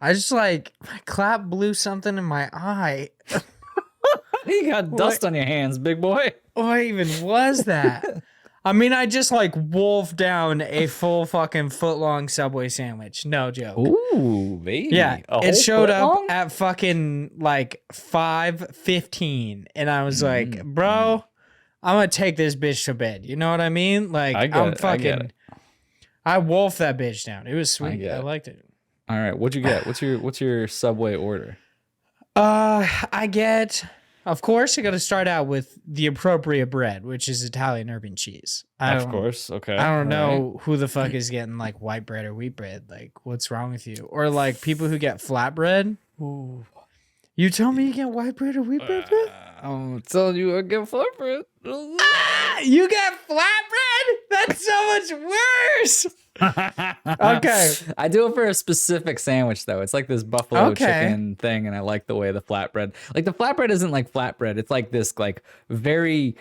I just like my clap blew something in my eye. You got dust on your hands, big boy. What even was that? I mean, I just like wolfed down a full fucking foot long Subway sandwich. No joke. Ooh, baby. Yeah, A it whole showed foot up long? at fucking like 5:15, and I was like, bro, I'm gonna take this bitch to bed. You know what I mean? Like, I get I'm it. I get fucking, it. I wolfed that bitch down. It was sweet. get I it. liked it. All right, what'd you get? What's your Subway order? I get, of course, you got to start out with the appropriate bread, which is Italian urban cheese. Of course. Okay. I don't all right. know who the fuck is getting like white bread or wheat bread. Like, what's wrong with you? Or like people who get flatbread. Ooh. You tell me you get white bread or wheat bread? I'm telling you, I get flatbread. You get flatbread? That's so much worse. Okay. I do it for a specific sandwich though. It's like this buffalo chicken thing, and I like the way the flatbread. Like the flatbread isn't like flatbread. It's like this like very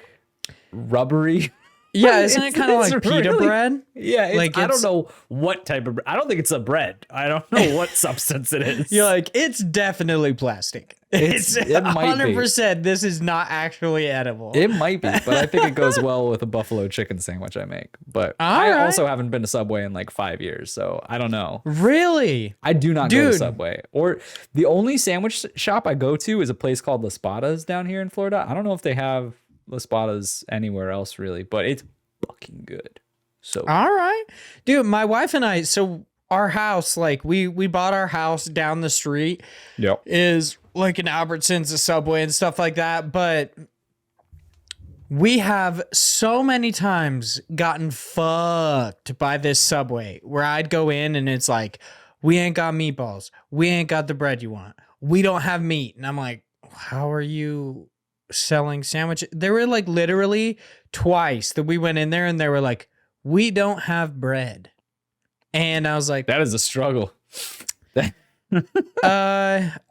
rubbery. Yeah, isn't it kind of like pita bread? Yeah, like I don't know what type of. I don't think it's a bread. I don't know what substance it is. You're like, it's definitely plastic. It's it might 100%. This is not actually edible. It might be, but I think it goes well with a buffalo chicken sandwich I make. But I also haven't been to Subway in like 5 years, so I don't know. Really? I do not go to Subway. Or the only sandwich shop I go to is a place called Las Patas down here in Florida. I don't know if they have Las Patas anywhere else really, but it's fucking good. So all right, dude, my wife and I, so our house, like we bought our house down the street. Yep. Is like an Albertsons, a Subway and stuff like that, but we have so many times gotten fucked by this Subway where I'd go in and it's like, we ain't got meatballs, we ain't got the bread you want, we don't have meat, and I'm like, how are you selling sandwiches? There were like literally twice that we went in there and they were like, we don't have bread. And I was like, that is a struggle.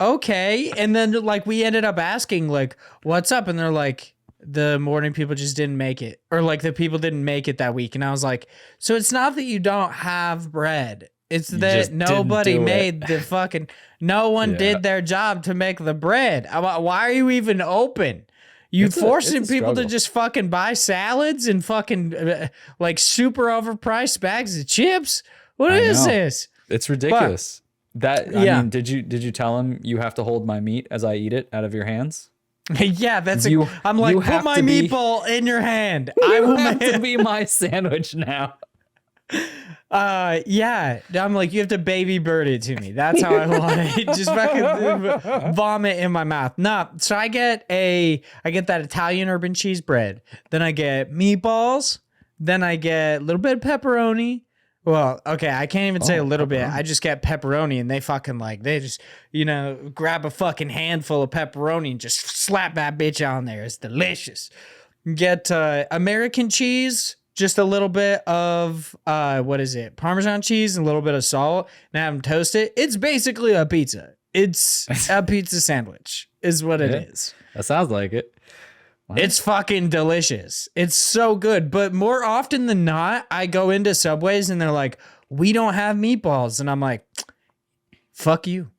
Okay. And then like we ended up asking like, what's up? And they're like, the morning people just didn't make it, or like the people didn't make it that week. And I was like, so it's not that you don't have bread. It's that nobody made the fucking, no one did their job to make the bread. Why are you even open? You forcing people to just fucking buy salads and fucking like super overpriced bags of chips? What is this? It's ridiculous. I mean, did you tell him you have to hold my meat as I eat it out of your hands? Yeah, I'm like, put my meatball in your hand. I will have to be my sandwich now. Yeah, I'm like, you have to baby bird it to me. That's how I want it. Just fucking vomit in my mouth. Nah, so I get that Italian urban cheese bread. Then I get meatballs. Then I get a little bit of pepperoni. Well, okay, I can't even say a little bit. I just get pepperoni, and they fucking like, they just, grab a fucking handful of pepperoni and just slap that bitch on there. It's delicious. Get American cheese. Just a little bit of, Parmesan cheese and a little bit of salt, and have them toast it. It's basically a pizza. It's a pizza sandwich is what it is. That sounds like it. What? It's fucking delicious. It's so good. But more often than not, I go into Subways and they're like, we don't have meatballs. And I'm like, fuck you.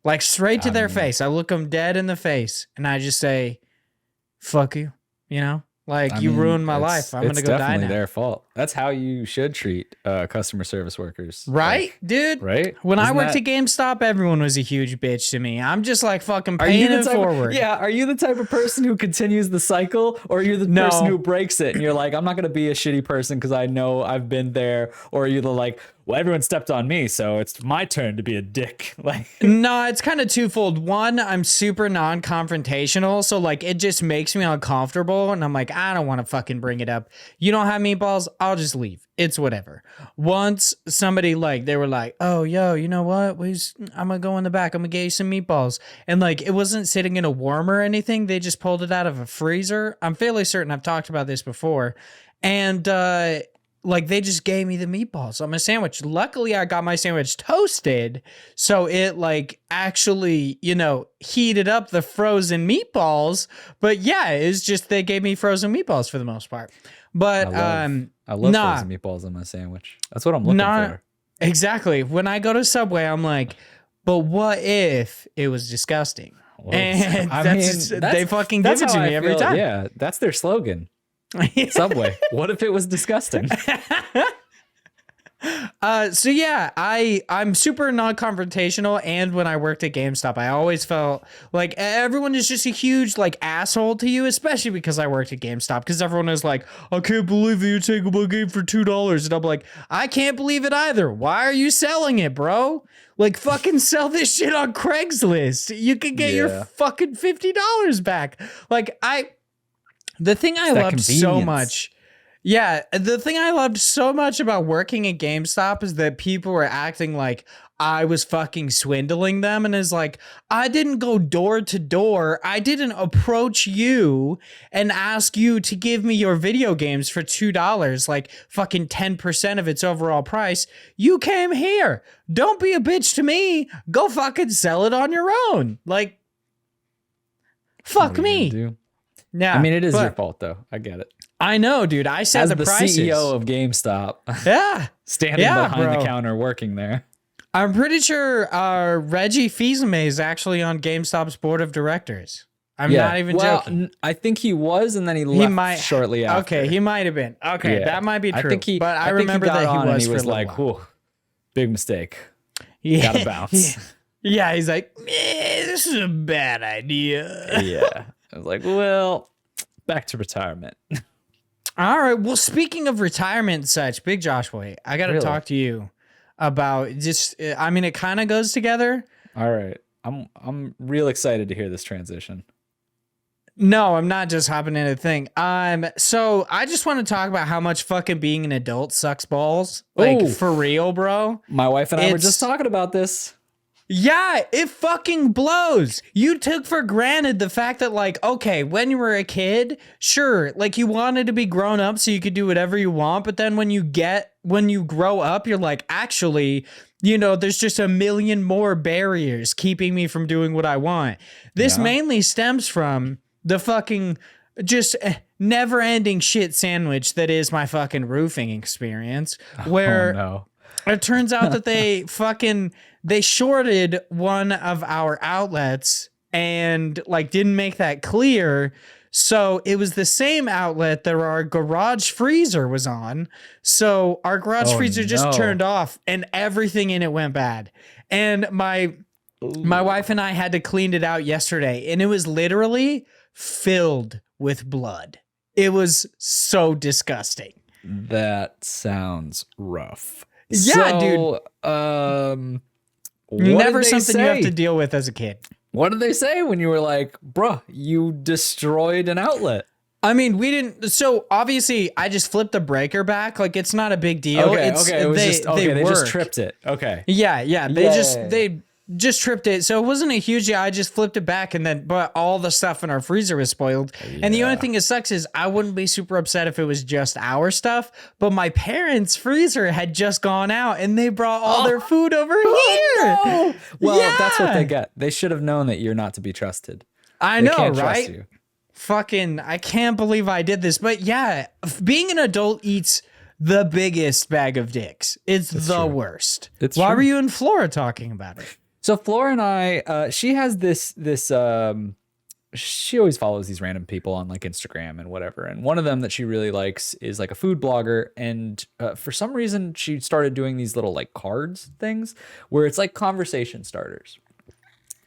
Like straight to their face. I look them dead in the face and I just say, fuck you, Like, you ruined my life. I'm going to go die now. It's definitely their fault. That's how you should treat customer service workers. Right, dude? Right? When I worked at GameStop, everyone was a huge bitch to me. I'm just like fucking paying it forward. Are you the type of person who continues the cycle? Or are you the person who breaks it? And you're like, I'm not going to be a shitty person because I know I've been there. Or are you the like, well, everyone stepped on me, so it's my turn to be a dick. Like, no, it's kind of twofold. One, I'm super non-confrontational, so like it just makes me uncomfortable, and I'm like, I don't want to fucking bring it up. You don't have meatballs, I'll just leave. It's whatever. Once somebody they were like, oh, yo, you know what? I'm gonna go in the back. I'm gonna get you some meatballs, and like it wasn't sitting in a worm or anything. They just pulled it out of a freezer. I'm fairly certain I've talked about this before, and like they just gave me the meatballs on my sandwich. Luckily, I got my sandwich toasted, so it like actually, heated up the frozen meatballs. But yeah, it's just they gave me frozen meatballs for the most part. But I love frozen meatballs on my sandwich. That's what I'm looking for. Exactly. When I go to Subway, I'm like, but what if it was disgusting? Well, And I that's, mean, they fucking give it to me every time. Yeah, that's their slogan. Subway. What if it was disgusting? So yeah, I'm super non-confrontational, and when I worked at GameStop, I always felt like everyone is just a huge like asshole to you, especially because I worked at GameStop, because everyone is like, I can't believe you're taking my game for $2, and I'm like, I can't believe it either. Why are you selling it, bro? Like, fucking sell this shit on Craigslist. You can get your fucking $50 back. Like, the thing I loved so much. Yeah, the thing I loved so much about working at GameStop is that people were acting like I was fucking swindling them, and is like, I didn't go door to door. I didn't approach you and ask you to give me your video games for $2, like fucking 10% of its overall price. You came here. Don't be a bitch to me. Go fucking sell it on your own. Like, fuck me. Yeah, I mean, it is your fault though. I get it. I know, dude. I said as the prices. CEO of GameStop. Yeah. Standing behind the counter working there. I'm pretty sure Reggie Fils-Aimé is actually on GameStop's board of directors. I'm not even joking. I think he was, and then he left shortly after. Okay, he might have been. Okay, that might be true. But I remember that he was, and he was like, "Whoa, big mistake. Gotta bounce." Yeah, he's like, this is a bad idea. Yeah. I was like, well, back to retirement. All right. Well, speaking of retirement and such, Big Joshua, I got to talk to you about just, I mean, it kind of goes together. All right. I'm real excited to hear this transition. No, I'm not just hopping in a thing. So I just want to talk about how much fucking being an adult sucks balls. Like, for real, bro. My wife and I were just talking about this. Yeah, it fucking blows. You took for granted the fact that, like, okay, when you were a kid, sure, like, you wanted to be grown up so you could do whatever you want, but then when you grow up, you're like, actually, you know, there's just a million more barriers keeping me from doing what I want. This mainly stems from the fucking just never-ending shit sandwich that is my fucking roofing experience, where it turns out that they shorted one of our outlets and like didn't make that clear. So it was the same outlet that our garage freezer was on. So our garage freezer just turned off and everything in it went bad. And my wife and I had to clean it out yesterday, and it was literally filled with blood. It was so disgusting. That sounds rough. Yeah, dude. Never something you have to deal with as a kid. What did they say when you were like, bruh, you destroyed an outlet? I mean, we didn't. So obviously, I just flipped the breaker back. Like, it's not a big deal. Okay, they just tripped it. Okay. Yeah. They just tripped it. So it wasn't a huge deal. I just flipped it back, but all the stuff in our freezer was spoiled. Yeah. And the only thing that sucks is I wouldn't be super upset if it was just our stuff, but my parents' freezer had just gone out and they brought all their food over here. No. Well, that's what they get. They should have known that you're not to be trusted. I know, right? You. Fucking, I can't believe I did this. But yeah, being an adult eats the biggest bag of dicks. It's the worst. Why were you and Flora talking about it? So Flora and I, she has this, she always follows these random people on like Instagram and whatever. And one of them that she really likes is like a food blogger. And for some reason, she started doing these little like cards things where it's like conversation starters.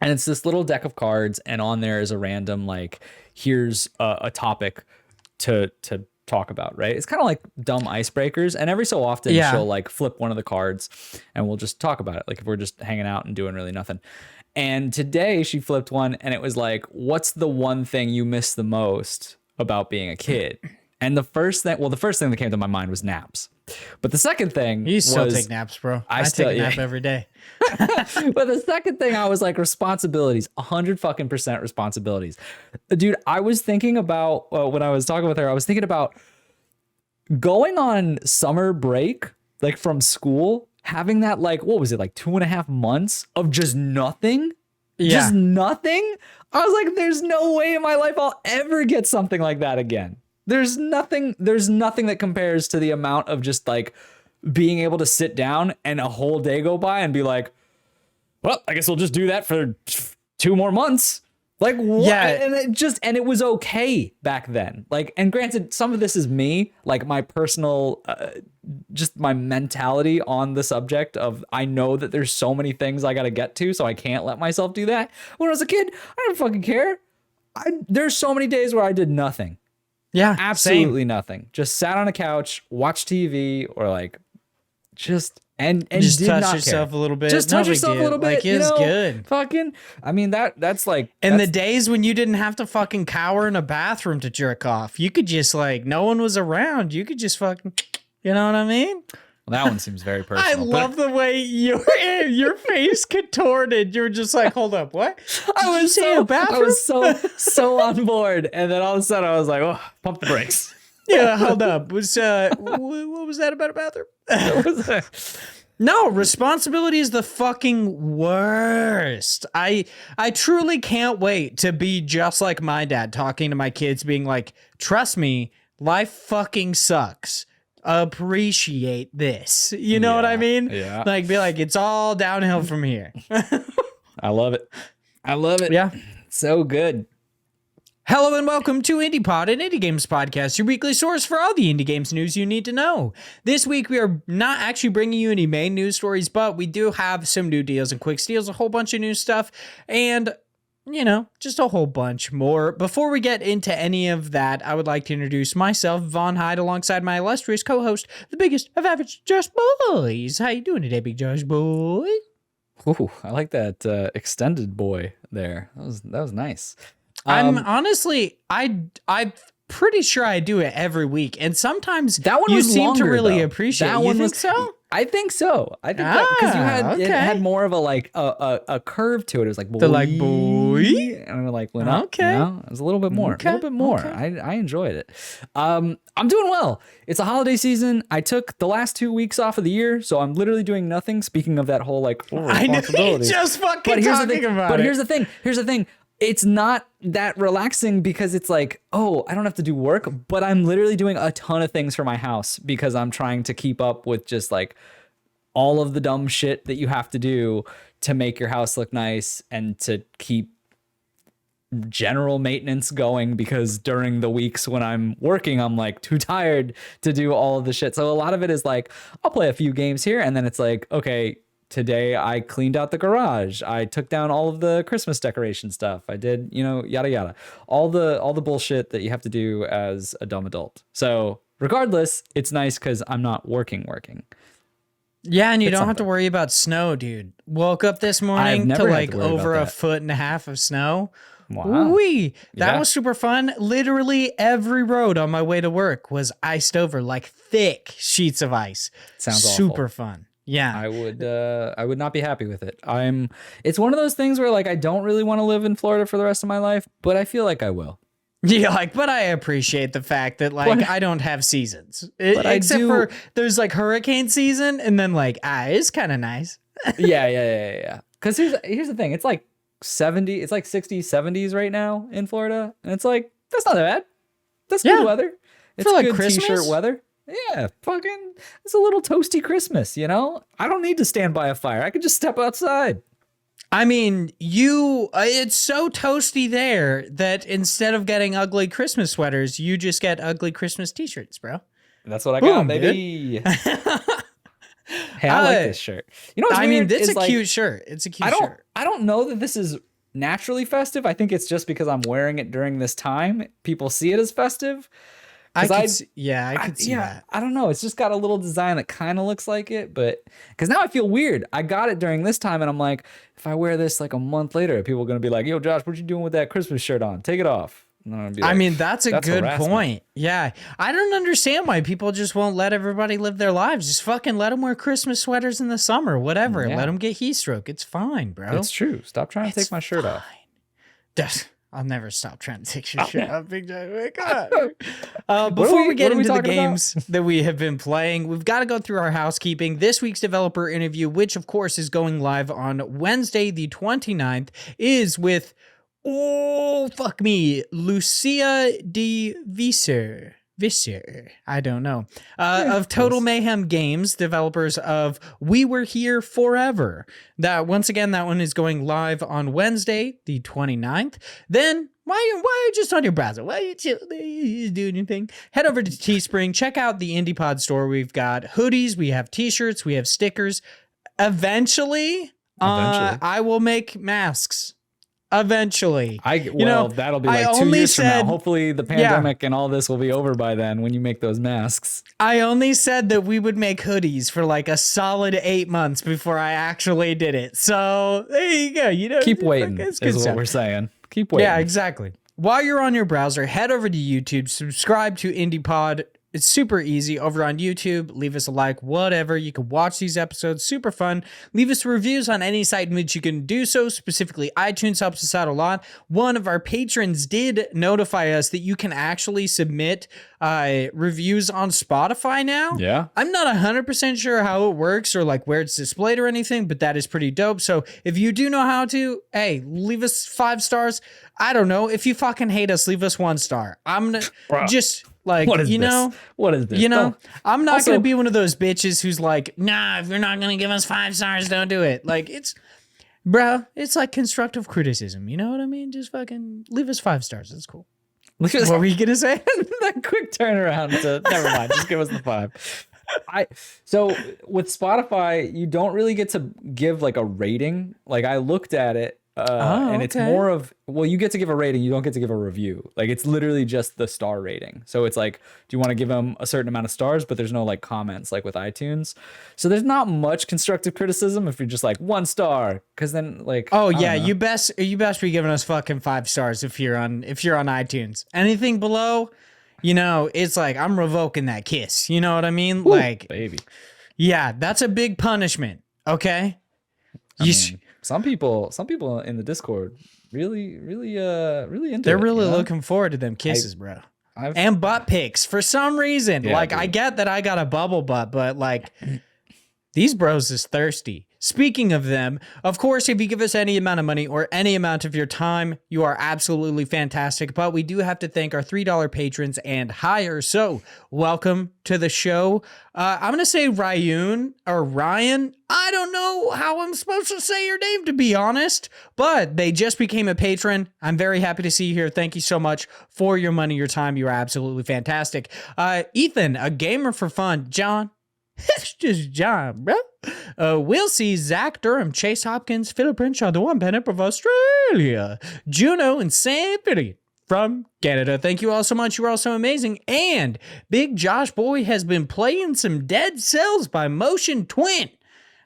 And it's this little deck of cards, and on there is a random, like, here's a topic to talk about, right? It's kind of like dumb icebreakers. And every so often she'll like flip one of the cards and we'll just talk about it. Like if we're just hanging out and doing really nothing. And today she flipped one and it was like, what's the one thing you miss the most about being a kid? And the first thing that came to my mind was naps. But the second thing you still take naps, bro. I still take a nap every day. But the second thing I was like, responsibilities, 100% responsibilities. Dude, I was thinking about when I was talking with her, I was thinking about going on summer break, like from school, having that like, what was it? Like 2.5 months of just nothing. Yeah. Just nothing. I was like, there's no way in my life I'll ever get something like that again. There's nothing that compares to the amount of just like being able to sit down and a whole day go by and be like, well, I guess we'll just do that for 2 more months. Like, what? Yeah. And it was okay back then. Like, and granted, some of this is me, like my personal, just my mentality on the subject of, I know that there's so many things I got to get to, so I can't let myself do that. When I was a kid, I didn't fucking care. There's so many days where I did nothing. Yeah. Absolutely nothing. Just sat on a couch, watched TV, or like just and just did touch not yourself care. a little bit. Just touch yourself a little bit. Like, it's good. Fucking, I mean, that's like. And the days when you didn't have to fucking cower in a bathroom to jerk off, you could just like, no one was around. You could just fucking, you know what I mean? Well, that one seems very personal. I love the way your face contorted. You were just like, hold up, what? I was so on board, and then all of a sudden I was like, oh, pump the brakes. Yeah, hold up. What was that about a bathroom? No, responsibility is the fucking worst. I truly can't wait to be just like my dad, talking to my kids, being like, trust me, life fucking sucks. Appreciate this. You know what I mean? Yeah. Like, be like, it's all downhill from here. I love it. I love it. Yeah. So good. Hello and welcome to IndiePod, an indie games podcast, your weekly source for all the indie games news you need to know. This week, we are not actually bringing you any main news stories, but we do have some new deals and quick steals, a whole bunch of new stuff, and, you know, just a whole bunch more. Before we get into any of that, I would like to introduce myself, Vaughn, alongside my illustrious co-host, the biggest of average Josh Boys. How you doing today, Big Josh Boy? Ooh, I like that extended boy there. That was nice. I'm honestly, I'm pretty sure I do it every week, and sometimes that one you was seem longer, to really though. appreciate. That you one think was so? I think so. I think because it had more of a like a curve to it. It was like boy, and I'm like went up. Okay, you know? It was a little bit more. Okay. A little bit more. Okay. I enjoyed it. I'm doing well. It's a holiday season. I took the last 2 weeks off of the year, so I'm literally doing nothing. Speaking of that whole like I know you just fucking talking about it. But here's the thing. Here's the thing. It's not that relaxing because it's like, oh, I don't have to do work, but I'm literally doing a ton of things for my house because I'm trying to keep up with just like all of the dumb shit that you have to do to make your house look nice and to keep general maintenance going, because during the weeks when I'm working, I'm like too tired to do all of the shit. So a lot of it is like, I'll play a few games here and then it's like, okay, today I cleaned out the garage. I took down all of the Christmas decoration stuff. I did, you know, yada yada. All the bullshit that you have to do as a dumb adult. So regardless, it's nice because I'm not working. Yeah, and you don't have to worry about snow, dude. Woke up this morning to like over a foot and a half of snow. Wow. Wee. That was super fun. Literally every road on my way to work was iced over, like thick sheets of ice. Sounds super awful. fun. Yeah. I would not be happy with it. It's one of those things where like I don't really want to live in Florida for the rest of my life, but I feel like I will. Yeah, like, but I appreciate the fact that like I don't have seasons. Except for there's like hurricane season and then like it's kind of nice. Yeah. Cuz here's the thing. It's like 60s, 70s right now in Florida, and it's like that's not that bad. That's good weather. It's for like good Christmas t-shirt weather. Yeah, fucking, it's a little toasty Christmas, you know? I don't need to stand by a fire. I could just step outside. I mean, it's so toasty there that instead of getting ugly Christmas sweaters, you just get ugly Christmas t-shirts, bro. That's what I got, baby. Hey, I like this shirt. You know what's weird? I mean, it's a cute shirt. It's a cute shirt. I don't know that this is naturally festive. I think it's just because I'm wearing it during this time. People see it as festive. I could see that. I don't know. It's just got a little design that kind of looks like it, but because now I feel weird. I got it during this time, and I'm like, if I wear this like a month later, people are gonna be like, "Yo, Josh, what you doing with that Christmas shirt on? Take it off." I mean, that's a good point. Yeah, I don't understand why people just won't let everybody live their lives. Just fucking let them wear Christmas sweaters in the summer, whatever. Let them get heat stroke. It's fine, bro. It's true. Stop trying to take my shirt off. I'll never stop trying to take your shit off, Big Joe. Before we get into the games that we have been playing, we've got to go through our housekeeping. This week's developer interview, which of course is going live on Wednesday the 29th, is with, Lucia de Visser. Visser. I don't know. Of Total Mayhem Games, developers of We Were Here Forever. That once again, that one is going live on Wednesday, the 29th. Then why are you just on your browser? Why are you doing anything? Head over to Teespring. Check out the IndiePod store. We've got hoodies, we have t-shirts, we have stickers. Eventually, I will make masks. Eventually, that'll be like 2 years from now. Hopefully the pandemic and all this will be over by then when you make those masks. I only said that we would make hoodies for like a solid 8 months before I actually did it. So there you go. Keep waiting is what we're saying. Keep waiting. Yeah, exactly. While you're on your browser, head over to YouTube, subscribe to IndiePod. It's super easy over on YouTube. Leave us a like, whatever. You can watch these episodes. Super fun. Leave us reviews on any site in which you can do so. Specifically, iTunes helps us out a lot. One of our patrons did notify us that you can actually submit reviews on Spotify now. Yeah. I'm not 100% sure how it works or like where it's displayed or anything, but that is pretty dope. So if you do know how to, hey, leave us 5 stars. I don't know. If you fucking hate us, leave us 1 star. I'm gonna just... Like, what is this? What is this? I'm not going to be one of those bitches who's like, nah, if you're not going to give us 5 stars, don't do it. Like, it's like constructive criticism. You know what I mean? Just fucking leave us 5 stars. That's cool. What were you going to say? That quick turnaround to, never mind. Just give us the 5. So with Spotify, you don't really get to give like a rating. Like I looked at it. And it's more of, you get to give a rating, you don't get to give a review. Like it's literally just the star rating. So it's like, do you want to give them a certain amount of stars, but there's no like comments like with iTunes. So there's not much constructive criticism if you're just like 1 star, because then like, you best be giving us fucking 5 stars if you're on iTunes. Anything below, it's like I'm revoking that kiss. You know what I mean? Ooh, like, baby. Yeah, that's a big punishment. Okay. Some people in the Discord really into They're it, really looking forward to them kisses, bro. And butt pics for some reason. Yeah, like, dude. I get that I got a bubble butt, but like these bros is thirsty. Speaking of them, of course, if you give us any amount of money or any amount of your time, you are absolutely fantastic. But we do have to thank our $3 patrons and higher. So welcome to the show. I'm going to say Ryan. I don't know how I'm supposed to say your name, to be honest, but they just became a patron. I'm very happy to see you here. Thank you so much for your money, your time. You are absolutely fantastic. Ethan, a gamer for fun. John. It's just John, bro. We'll see Zach Durham, Chase Hopkins, Philip Renshaw, the one Bennett of Australia, Juno, and Sam Fitty from Canada. Thank you all so much. You are all so amazing. And Big Josh Boy has been playing some Dead Cells by Motion Twin.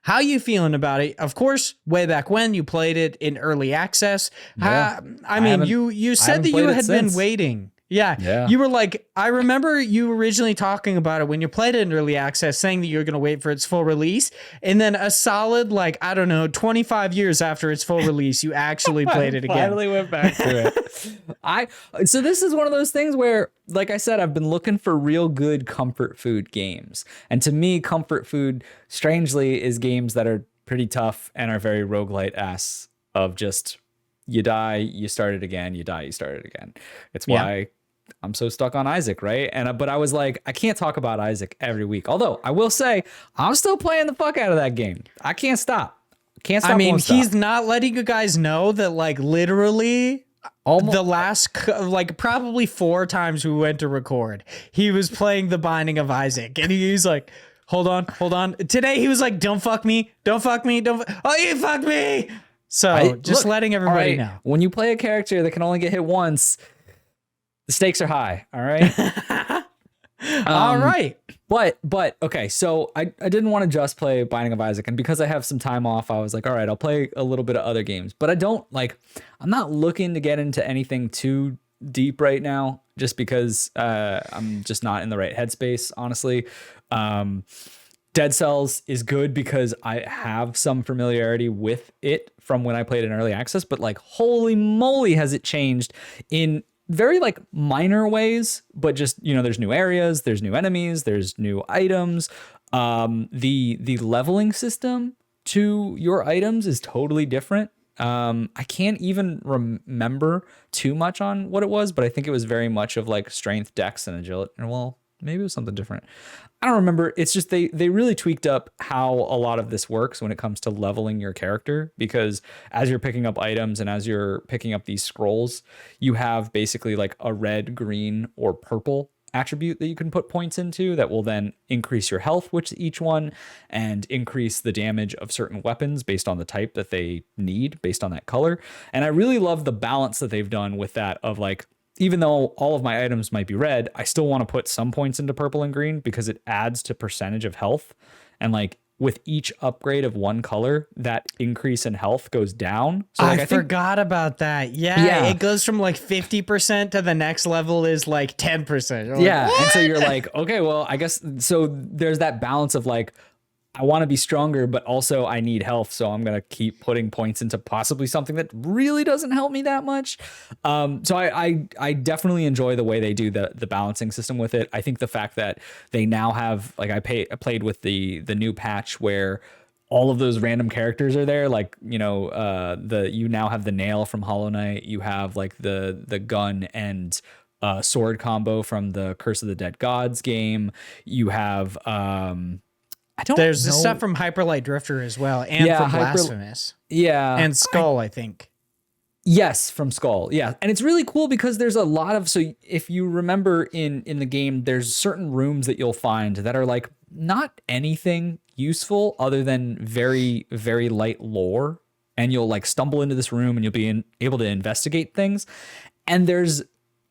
How you feeling about it? Of course, way back when you played it in early access. Yeah. You said that you had been waiting. Yeah. You were like, I remember you originally talking about it when you played it in early access, saying that you were going to wait for its full release. And then a solid, 25 years after its full release, you actually played it again. Finally went back to it. So this is one of those things where, like I said, I've been looking for real good comfort food games. And to me, comfort food, strangely, is games that are pretty tough and are very roguelite-esque of just, you die, you start it again, you die, you start it again. It's why I'm so stuck on Isaac, right? But I was like, I can't talk about Isaac every week. Although I will say, I'm still playing the fuck out of that game. I can't stop. He's not letting you guys know that literally the last probably 4 times we went to record, he was playing The Binding of Isaac, and he's like, hold on. Today he was like, don't fuck me. Oh, you fucked me. So letting everybody know. When you play a character that can only get hit once, the stakes are high. All right. All right. But okay. So I didn't want to just play Binding of Isaac, and because I have some time off, I was like, all right, I'll play a little bit of other games. But I'm not looking to get into anything too deep right now, just because I'm just not in the right headspace, honestly. Dead Cells is good because I have some familiarity with it from when I played in early access, but holy moly, has it changed in very minor ways, but just, there's new areas, there's new enemies, there's new items. The leveling system to your items is totally different. I can't even remember too much on what it was, but I think it was very much of like strength, dex, and agility. Well, maybe it was something different. I don't remember. It's just they really tweaked up how a lot of this works when it comes to leveling your character, because as you're picking up items and as you're picking up these scrolls, you have basically like a red, green, or purple attribute that you can put points into that will then increase your health with each one and increase the damage of certain weapons based on the type that they need based on that color. And I really love the balance that they've done with that of like, even though all of my items might be red, I still want to put some points into purple and green because it adds to percentage of health. And like with each upgrade of one color, that increase in health goes down. So like, I forgot about that. Yeah, it goes from like 50% to the next level is like 10%. You're yeah. Like, and so you're like, okay, well, I guess so there's that balance of like, I want to be stronger, but also I need health. So I'm going to keep putting points into possibly something that really doesn't help me that much. So I definitely enjoy the way they do the balancing system with it. I think the fact that they now have, like I played with the new patch where all of those random characters are there. Like, you know, you now have the nail from Hollow Knight. You have like the gun and sword combo from the Curse of the Dead Gods game. You have, there's the stuff from Hyperlight Drifter as well, and from Blasphemous. And Skull, I think. Yes, from Skull. Yeah. And it's really cool because there's a lot of, so if you remember in the game, there's certain rooms that you'll find that are like not anything useful other than very, very light lore. And you'll like stumble into this room and you'll be able to investigate things. And there's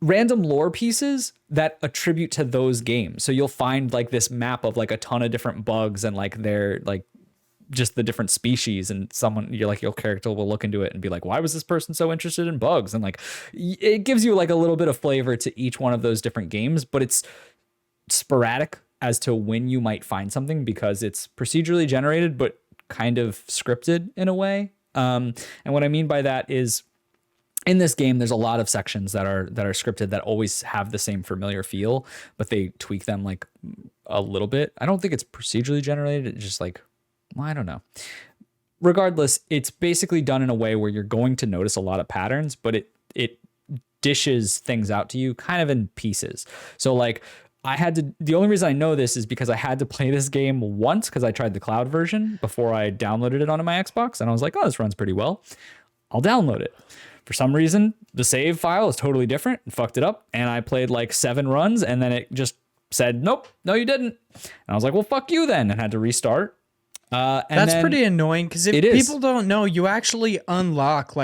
random lore pieces that attribute to those games. So you'll find like this map of like a ton of different bugs and like they're like just the different species, and your character will look into it and be like, why was this person so interested in bugs? And like, it gives you like a little bit of flavor to each one of those different games, but it's sporadic as to when you might find something because it's procedurally generated, but kind of scripted in a way. And what I mean by that is, in this game, there's a lot of sections that are scripted that always have the same familiar feel, but they tweak them like a little bit. I don't think it's procedurally generated. It's just like, well, I don't know. Regardless, it's basically done in a way where you're going to notice a lot of patterns, but it dishes things out to you kind of in pieces. So like the only reason I know this is because I had to play this game once because I tried the cloud version before I downloaded it onto my Xbox. And I was like, oh, this runs pretty well. I'll download it. For some reason, the save file is totally different and fucked it up. And I played like 7 runs and then it just said, nope, no, you didn't. And I was like, well, fuck you then, and had to restart. That's pretty annoying because if people don't know, you actually unlock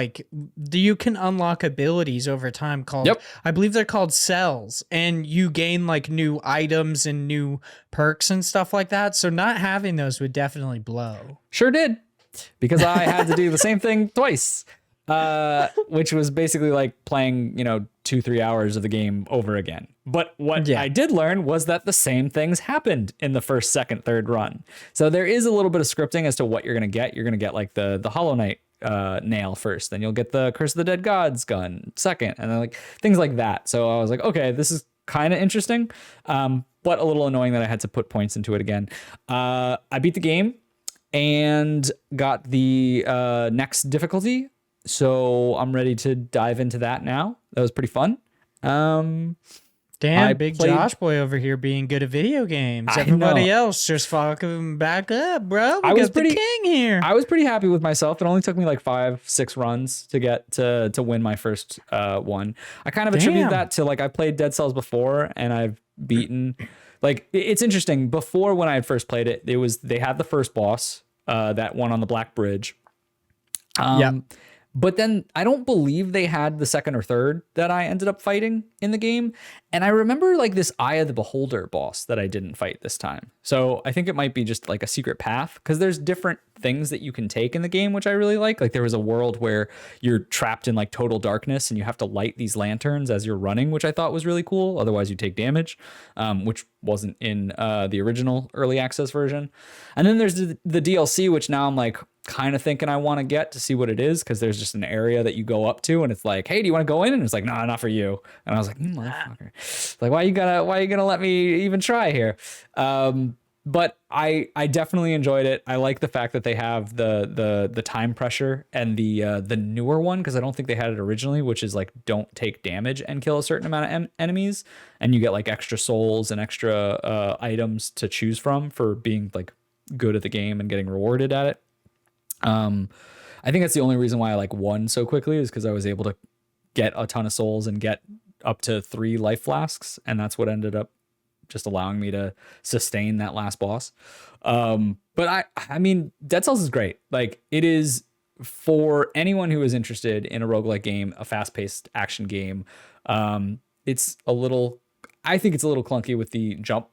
you can unlock abilities over time called, I believe they're called cells, and you gain like new items and new perks and stuff like that. So not having those would definitely blow. Sure did, because I had to do the same thing twice. Which was basically like playing, 2-3 hours of the game over again. But what I did learn was that the same things happened in the first, second, third run. So there is a little bit of scripting as to what you're going to get. You're going to get like the Hollow Knight nail first, then you'll get the Curse of the Dead Gods gun second, and then like things like that. So I was like, okay, this is kind of interesting, but a little annoying that I had to put points into it again. I beat the game and got the next difficulty. So I'm ready to dive into that now. That was pretty fun. Damn, big Josh boy over here being good at video games. Everybody else just fucking back up, bro. We got the king here. I was pretty happy with myself. It only took me like 5-6 runs to get to win my first one. I kind of attribute that to like I played Dead Cells before and I've beaten. Like it's interesting. Before when I had first played it, they had the first boss, that one on the Black Bridge. But then I don't believe they had the second or third that I ended up fighting in the game. And I remember like this Eye of the Beholder boss that I didn't fight this time. So I think it might be just like a secret path because there's different things that you can take in the game, which I really like. Like there was a world where you're trapped in like total darkness and you have to light these lanterns as you're running, which I thought was really cool. Otherwise you take damage, which wasn't in the original early access version. And then there's the DLC, which now I'm like, kind of thinking I want to get to see what it is because there's just an area that you go up to and it's like, hey, do you want to go in? And it's like, no, not for you. And I was like, motherfucker, like why you gonna let me even try here? But I definitely enjoyed it. I like the fact that they have the time pressure and the newer one, because I don't think they had it originally, which is like don't take damage and kill a certain amount of enemies, and you get like extra souls and extra items to choose from for being like good at the game and getting rewarded at it. I think that's the only reason why I like won so quickly, is because I was able to get a ton of souls and get up to 3 life flasks, and that's what ended up just allowing me to sustain that last boss. But I mean, Dead Cells is great. Like, it is for anyone who is interested in a roguelike game, a fast-paced action game. It's a little, I think it's a little clunky with the jump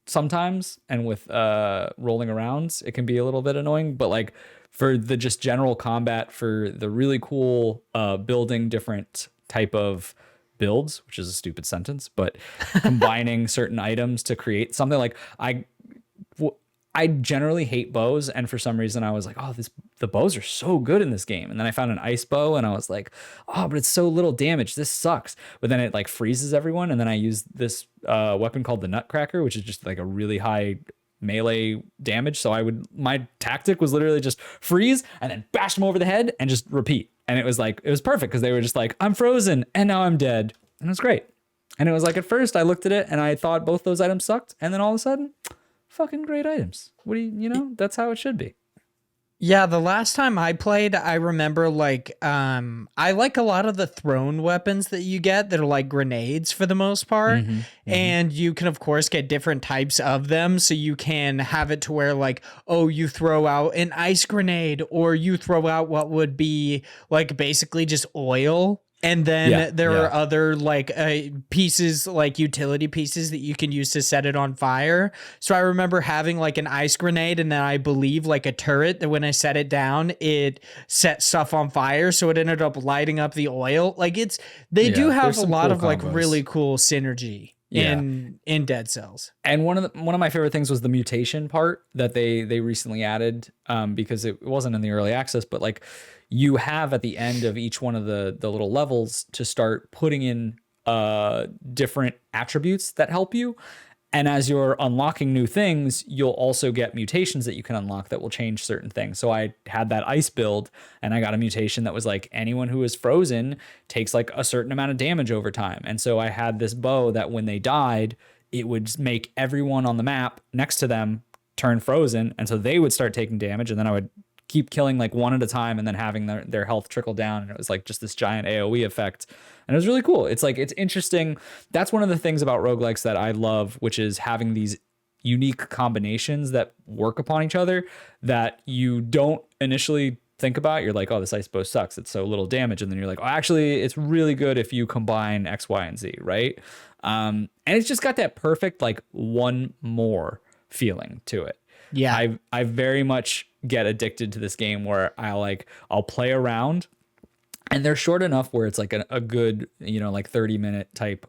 sometimes, and with rolling around, it can be a little bit annoying, but like for the just general combat, for the really cool building different type of builds, which is a stupid sentence, but combining certain items to create something. Like I generally hate bows, and for some reason I was like, oh, the bows are so good in this game. And then I found an ice bow and I was like, oh, but it's so little damage, this sucks. But then it like freezes everyone, and then I used this weapon called the Nutcracker, which is just like a really high melee damage. So my tactic was literally just freeze and then bash them over the head and just repeat. And it was perfect, because they were just like, I'm frozen and now I'm dead. And it was great. And it was like, at first I looked at it and I thought both those items sucked. And then all of a sudden, fucking great items. What do you know, that's how it should be. Yeah, the last time I played, I remember like I like a lot of the thrown weapons that you get that are like grenades for the most part. And you can of course get different types of them. So you can have it to where like, oh, you throw out an ice grenade, or you throw out what would be like basically just oil. And then there are other like pieces, like utility pieces that you can use to set it on fire. So I remember having like an ice grenade, and then I believe like a turret that when I set it down, it set stuff on fire. So it ended up lighting up the oil. Like they do have a lot of like really cool synergy in Dead Cells. And one of my favorite things was the mutation part that they recently added, because it wasn't in the early access, but like you have at the end of each one of the little levels to start putting in different attributes that help you. And as you're unlocking new things, you'll also get mutations that you can unlock that will change certain things. So I had that ice build, and I got a mutation that was like, anyone who is frozen takes like a certain amount of damage over time. And so I had this bow that when they died, it would make everyone on the map next to them turn frozen. And so they would start taking damage, and then I would keep killing like one at a time, and then having their health trickle down. And it was like just this giant AoE effect. And it was really cool. It's like, it's interesting. That's one of the things about roguelikes that I love, which is having these unique combinations that work upon each other that you don't initially think about. You're like, oh, this ice bow sucks, it's so little damage. And then you're like, oh, actually, it's really good if you combine X, Y, and Z, right? And it's just got that perfect like one more feeling to it. Yeah. I very much get addicted to this game where I'll play around, and they're short enough where it's like a good, like 30-minute type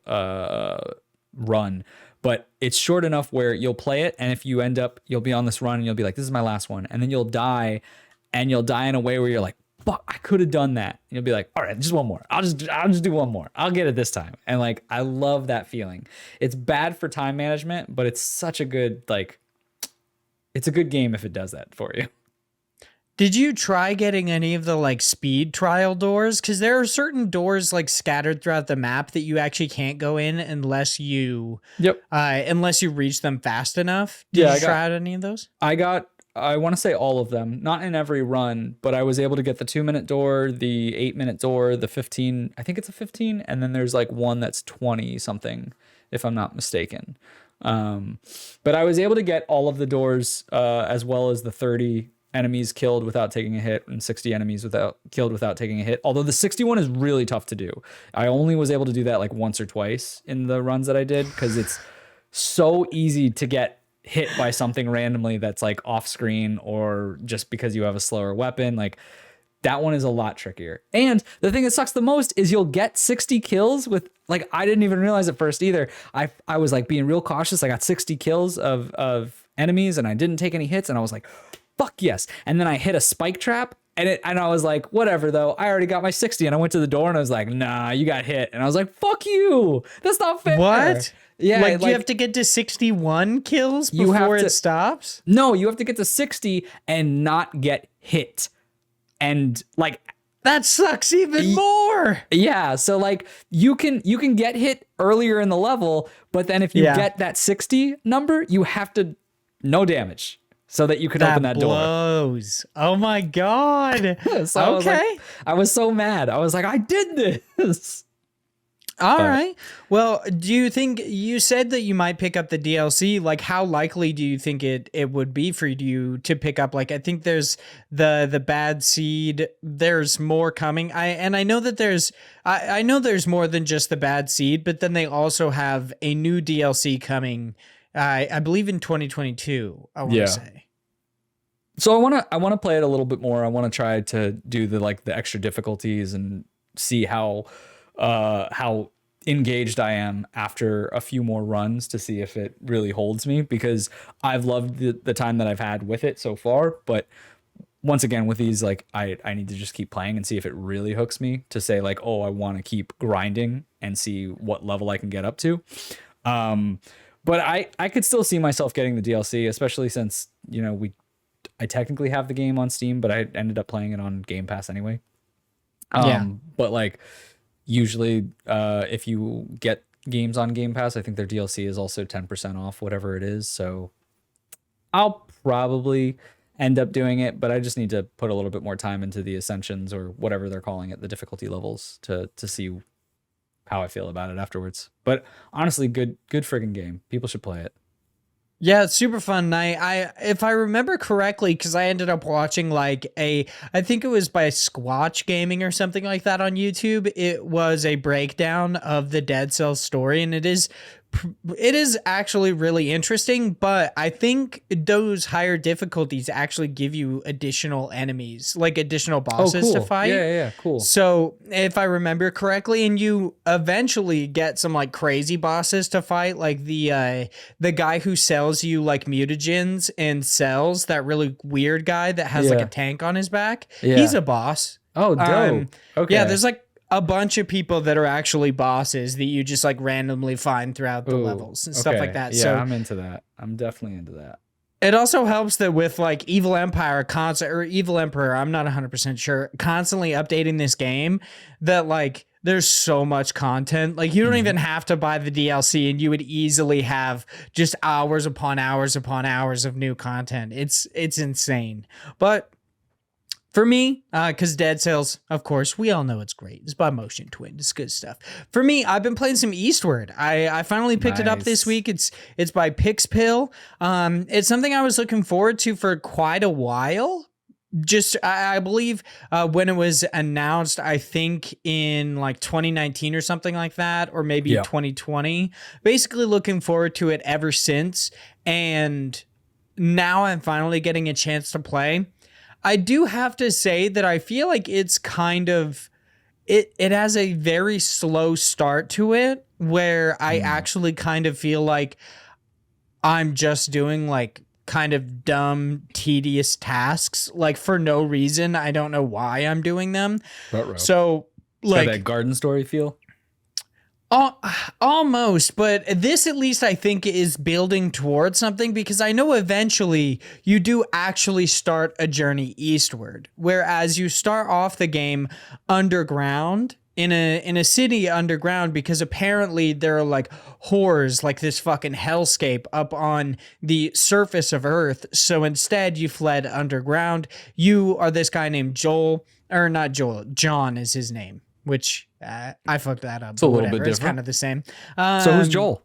run, but it's short enough where you'll play it, and if you end up, you'll be on this run and you'll be like, this is my last one, and then you'll die, and you'll die in a way where you're like, fuck, I could have done that. And you'll be like, all right, just one more. I'll just do one more. I'll get it this time. And like, I love that feeling. It's bad for time management, but it's such a good, like, it's a good game if it does that for you. Did you try getting any of the like speed trial doors? Because there are certain doors like scattered throughout the map that you actually can't go in unless you reach them fast enough. Did you try out any of those? I want to say all of them, not in every run, but I was able to get the 2-minute door, the 8-minute door, the 15, I think it's a 15. And then there's like one that's 20 something, if I'm not mistaken. But I was able to get all of the doors, as well as the 30 enemies killed without taking a hit and 60 enemies killed without taking a hit. Although the 61 is really tough to do. I only was able to do that like once or twice in the runs that I did, because it's so easy to get hit by something randomly that's like off screen, or just because you have a slower weapon. Like, that one is a lot trickier. And the thing that sucks the most is you'll get 60 kills with, like, I didn't even realize at first either. I was like being real cautious. I got 60 kills of enemies and I didn't take any hits, and I was like, fuck yes. And then I hit a spike trap, and I was like, whatever though, I already got my 60. And I went to the door and I was like, nah, you got hit. And I was like, fuck you. That's not fair. What? Yeah, like you have to get to 61 kills You have before to- it stops? No, you have to get to 60 and not get hit. And like, That sucks even more. yeah, so like you can get hit earlier in the level, but then if you get that 60 number, you have to no damage so that you can open that blows. Oh my god. door. So I was so mad. I was like, I did this. All right. Well, do you think you said that you might pick up the DLC? Like, how likely do you think it would be for you to pick up? Like, I think there's the bad seed. There's more coming. I know that I know there's more than just the bad seed, but then they also have a new DLC coming. I believe in 2022. I want to say. So I want to play it a little bit more. I want to try to do the extra difficulties and see how engaged I am after a few more runs to see if it really holds me, because I've loved the time that I've had with it so far. But once again, with these, like I need to just keep playing and see if it really hooks me to say like, oh, I want to keep grinding and see what level I can get up to. But I could still see myself getting the DLC, especially since, I technically have the game on Steam, but I ended up playing it on Game Pass anyway. But like, usually, if you get games on Game Pass, I think their DLC is also 10% off, whatever it is. So I'll probably end up doing it, but I just need to put a little bit more time into the Ascensions or whatever they're calling it, the difficulty levels, to see how I feel about it afterwards. But honestly, good friggin' game. People should play it. Yeah, it's super fun. I if I remember correctly, because I ended up watching I think it was by Squatch Gaming or something like that on YouTube. It was a breakdown of the Dead Cells story, and it is actually really interesting, but I think those higher difficulties actually give you additional enemies, like additional bosses to fight. Yeah, cool. So if I remember correctly, and you eventually get some like crazy bosses to fight, like the guy who sells you like mutagens and cells, that really weird guy that has like a tank on his back. Yeah. He's a boss. Oh, dope. Okay. Yeah, there's like a bunch of people that are actually bosses that you just like randomly find throughout the levels and stuff like that. Yeah, so I'm into that. I'm definitely into that. It also helps that with like Evil Empire Evil Emperor, I'm not 100% sure, constantly updating this game, that like there's so much content. Like you don't even have to buy the DLC, and you would easily have just hours upon hours upon hours of new content. It's insane. But for me, because Dead Cells, of course, we all know it's great. It's by Motion Twin. It's good stuff. For me, I've been playing some Eastward. I finally picked it up this week. It's by Pixpil. It's something I was looking forward to for quite a while. I believe when it was announced, I think in like 2019 or something like that, or maybe 2020. Basically looking forward to it ever since. And now I'm finally getting a chance to play. I do have to say that I feel like it's kind of, it has a very slow start to it, where I actually kind of feel like I'm just doing like kind of dumb, tedious tasks, like for no reason. I don't know why I'm doing them. So like that Garden Story feel? Almost, but this at least I think is building towards something, because I know eventually you do actually start a journey eastward, whereas you start off the game underground in a city underground, because apparently there are like horrors, like this fucking hellscape up on the surface of Earth. So instead you fled underground. You are this guy named John is his name, which I fucked that up. It's a little bit different. It's kind of the same. So who's Joel?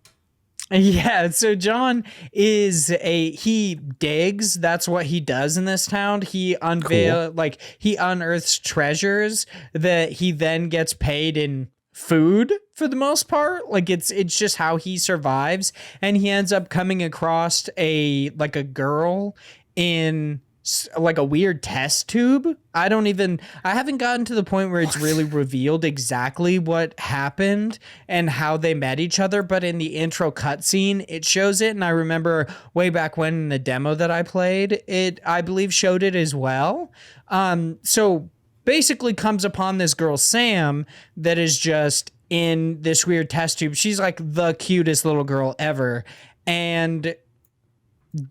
Yeah, so John he digs. That's what he does in this town. He he unearths treasures that he then gets paid in food for the most part. Like it's just how he survives. And he ends up coming across a girl in like a weird test tube. I haven't gotten to the point where it's really revealed exactly what happened and how they met each other, but in the intro cutscene, it shows it. And I remember way back when in the demo that I played, it, I believe, showed it as well. So basically comes upon this girl, Sam, that is just in this weird test tube. She's like the cutest little girl ever. And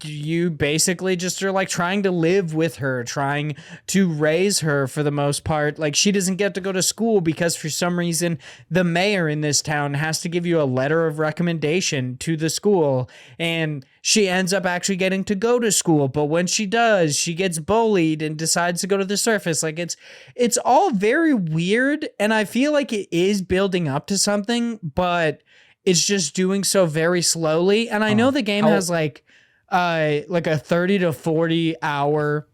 you basically just are like trying to live with her, trying to raise her for the most part. Like she doesn't get to go to school because for some reason the mayor in this town has to give you a letter of recommendation to the school, and she ends up actually getting to go to school. But when she does, she gets bullied and decides to go to the surface. Like it's all very weird, and I feel like it is building up to something, but it's just doing so very slowly. And I know the game has like a 30 to 40 hour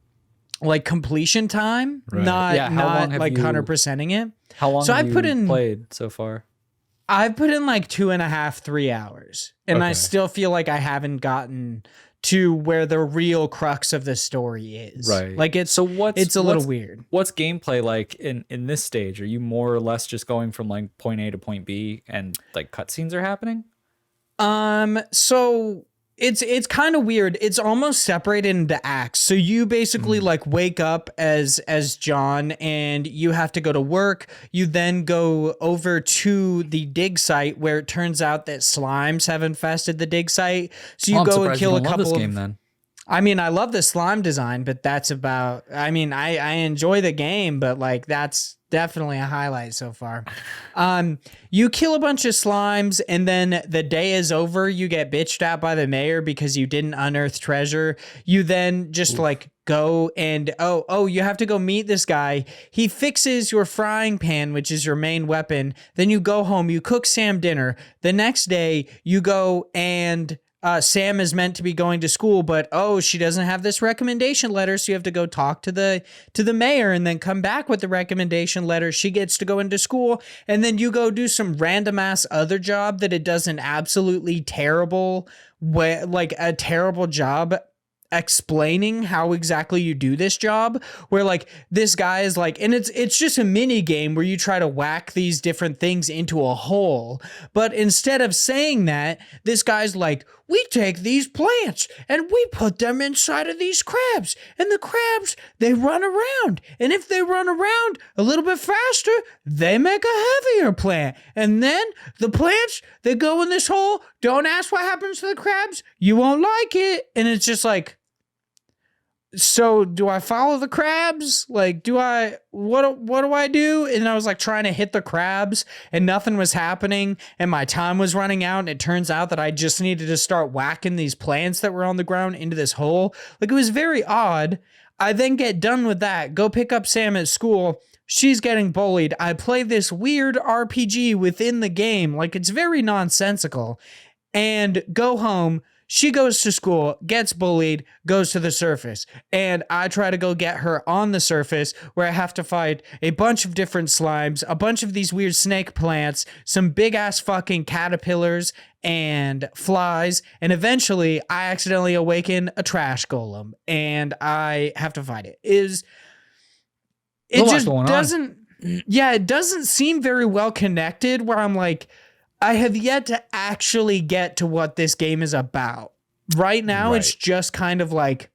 like completion time, right. not like 100%ing it. How long have you played so far? I've put in like 2.5, 3 hours, and I still feel like I haven't gotten to where the real crux of the story is. Right. Like it's a little weird. What's gameplay like in this stage? Are you more or less just going from like point A to point B and like cutscenes are happening? So it's kind of weird. It's almost separated into acts. So you basically like wake up as John, and you have to go to work. You then go over to the dig site where it turns out that slimes have infested the dig site. So you go and kill a couple of... Then. I mean, I love the slime design, but that's about... I mean, I enjoy the game, but like that's definitely a highlight so far. You kill a bunch of slimes, and then the day is over. You get bitched at by the mayor because you didn't unearth treasure. You then just like go and you have to go meet this guy. He fixes your frying pan, which is your main weapon. Then you go home, you cook Sam dinner. The next day you go and Sam is meant to be going to school, but she doesn't have this recommendation letter, so you have to go talk to the mayor and then come back with the recommendation letter. She gets to go into school, and then you go do some random ass other job that it does an absolutely terrible way, like a terrible job explaining how exactly you do this job, where like this guy is like, and it's just a mini game where you try to whack these different things into a hole, but instead of saying that, this guy's like, we take these plants and we put them inside of these crabs, and the crabs, they run around, and if they run around a little bit faster, they make a heavier plant, and then the plants, they go in this hole. Don't ask what happens to the crabs, you won't like it. And it's just like, so do I follow the crabs? Like, what do I do? And I was like trying to hit the crabs, and nothing was happening, and my time was running out, and it turns out that I just needed to start whacking these plants that were on the ground into this hole. Like, it was very odd. I then get done with that, go pick up Sam at school. She's getting bullied. I play this weird RPG within the game. Like, it's very nonsensical. And go home. She goes to school, gets bullied, goes to the surface, and I try to go get her on the surface, where I have to fight a bunch of different slimes, a bunch of these weird snake plants, some big ass fucking caterpillars and flies, and eventually I accidentally awaken a trash golem, and I have to fight it. It doesn't seem very well connected, where I'm like, I have yet to actually get to what this game is about. Right now, It's just kind of like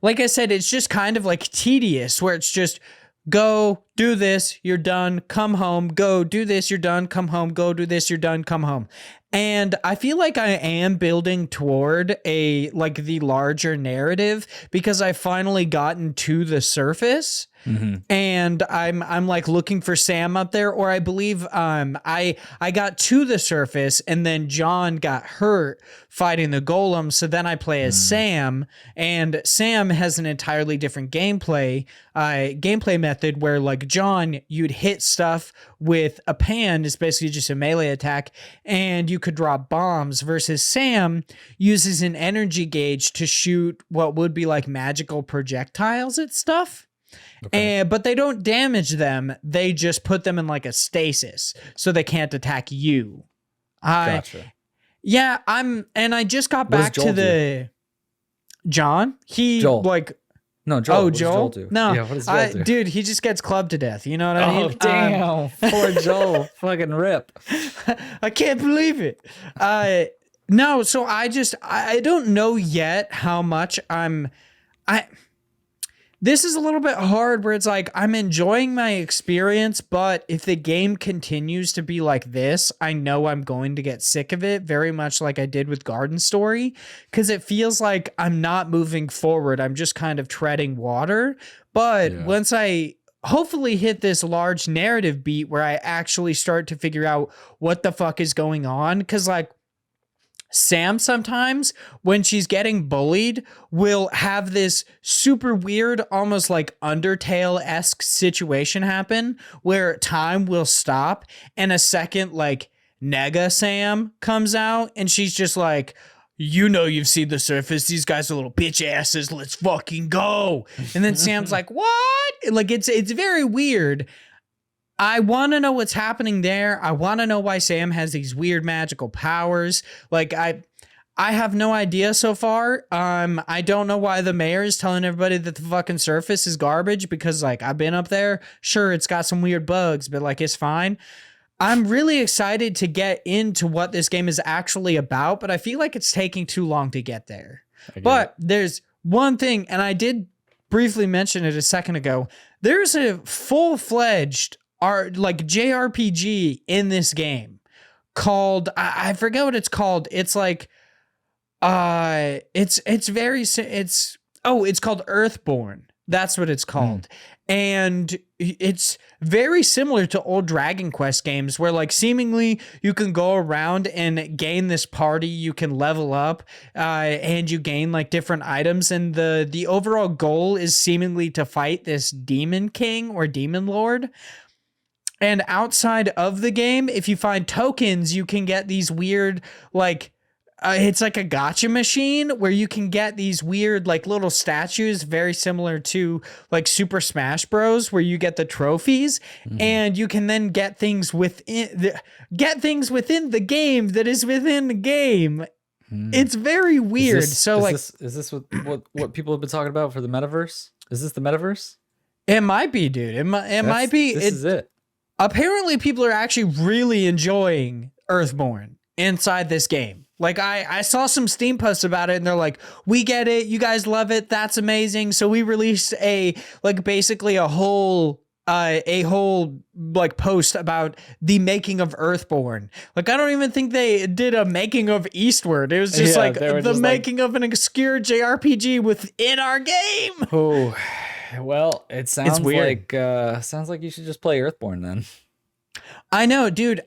I said, it's just kind of like tedious, where it's just go, do this, you're done, come home, go, do this, you're done, come home, go, do this, you're done, come home. And I feel like I am building toward the larger narrative, because I finally gotten to the surface. Mm-hmm. And I'm like looking for Sam up there, or I believe I got to the surface, and then John got hurt fighting the golem, so then I play as Sam, and Sam has an entirely different gameplay method, where like John, you'd hit stuff with a pan, it's basically just a melee attack, and you could drop bombs, versus Sam uses an energy gauge to shoot what would be like magical projectiles at stuff. Okay. But they don't damage them. They just put them in like a stasis, so they can't attack you. Gotcha. Yeah, I just got back to the John. Joel. No, Joel. Oh, Joel? Do? No, yeah, what does Joel do? Dude, he just gets clubbed to death. You know what I mean? Oh, damn. Poor Joel. Fucking rip. I can't believe it. No, so I don't know yet how much this is a little bit hard where it's like I'm enjoying my experience, but if the game continues to be like this, I know I'm going to get sick of it, very much like I did with Garden Story, because it feels like I'm not moving forward. I'm just kind of treading water. But once I hopefully hit this large narrative beat where I actually start to figure out what the fuck is going on, because like Sam sometimes when she's getting bullied will have this super weird, almost like Undertale-esque situation happen where time will stop and a second like Nega Sam comes out and she's just like, you know, you've seen the surface. These guys are little bitch asses. Let's fucking go. And then Sam's like, what? Like it's very weird. I want to know what's happening there. I want to know why Sam has these weird magical powers. Like I have no idea so far. I don't know why the mayor is telling everybody that the fucking surface is garbage because like I've been up there. Sure, it's got some weird bugs, but like it's fine. I'm really excited to get into what this game is actually about, but I feel like it's taking too long to get there. But there's one thing, and I did briefly mention it a second ago. There's a full-fledged like JRPG in this game called I forget what it's called. It's like it's called Earthborn. That's what it's called. And it's very similar to old Dragon Quest games where like seemingly you can go around and gain this party, you can level up and you gain like different items. And the overall goal is seemingly to fight this demon king or demon lord. And outside of the game, if you find tokens, you can get these weird, like, it's like a gacha machine where you can get these weird, like, little statues, very similar to, like, Super Smash Bros., where you get the trophies, and you can then get things within the game that is within the game. It's very weird. Is this what people have been talking about for the metaverse? Is this the metaverse? It might be, dude. It might be. This is it. Apparently people are actually really enjoying Earthborn inside this game. Like I saw some Steam posts about it and they're like, we get it. You guys love it. That's amazing. So we released basically a whole like post about the making of Earthborn. Like, I don't even think they did a making of Eastward. It was just the making of an obscure JRPG within our game. Oh, well, it sounds like you should just play Earthborn then. I know, dude.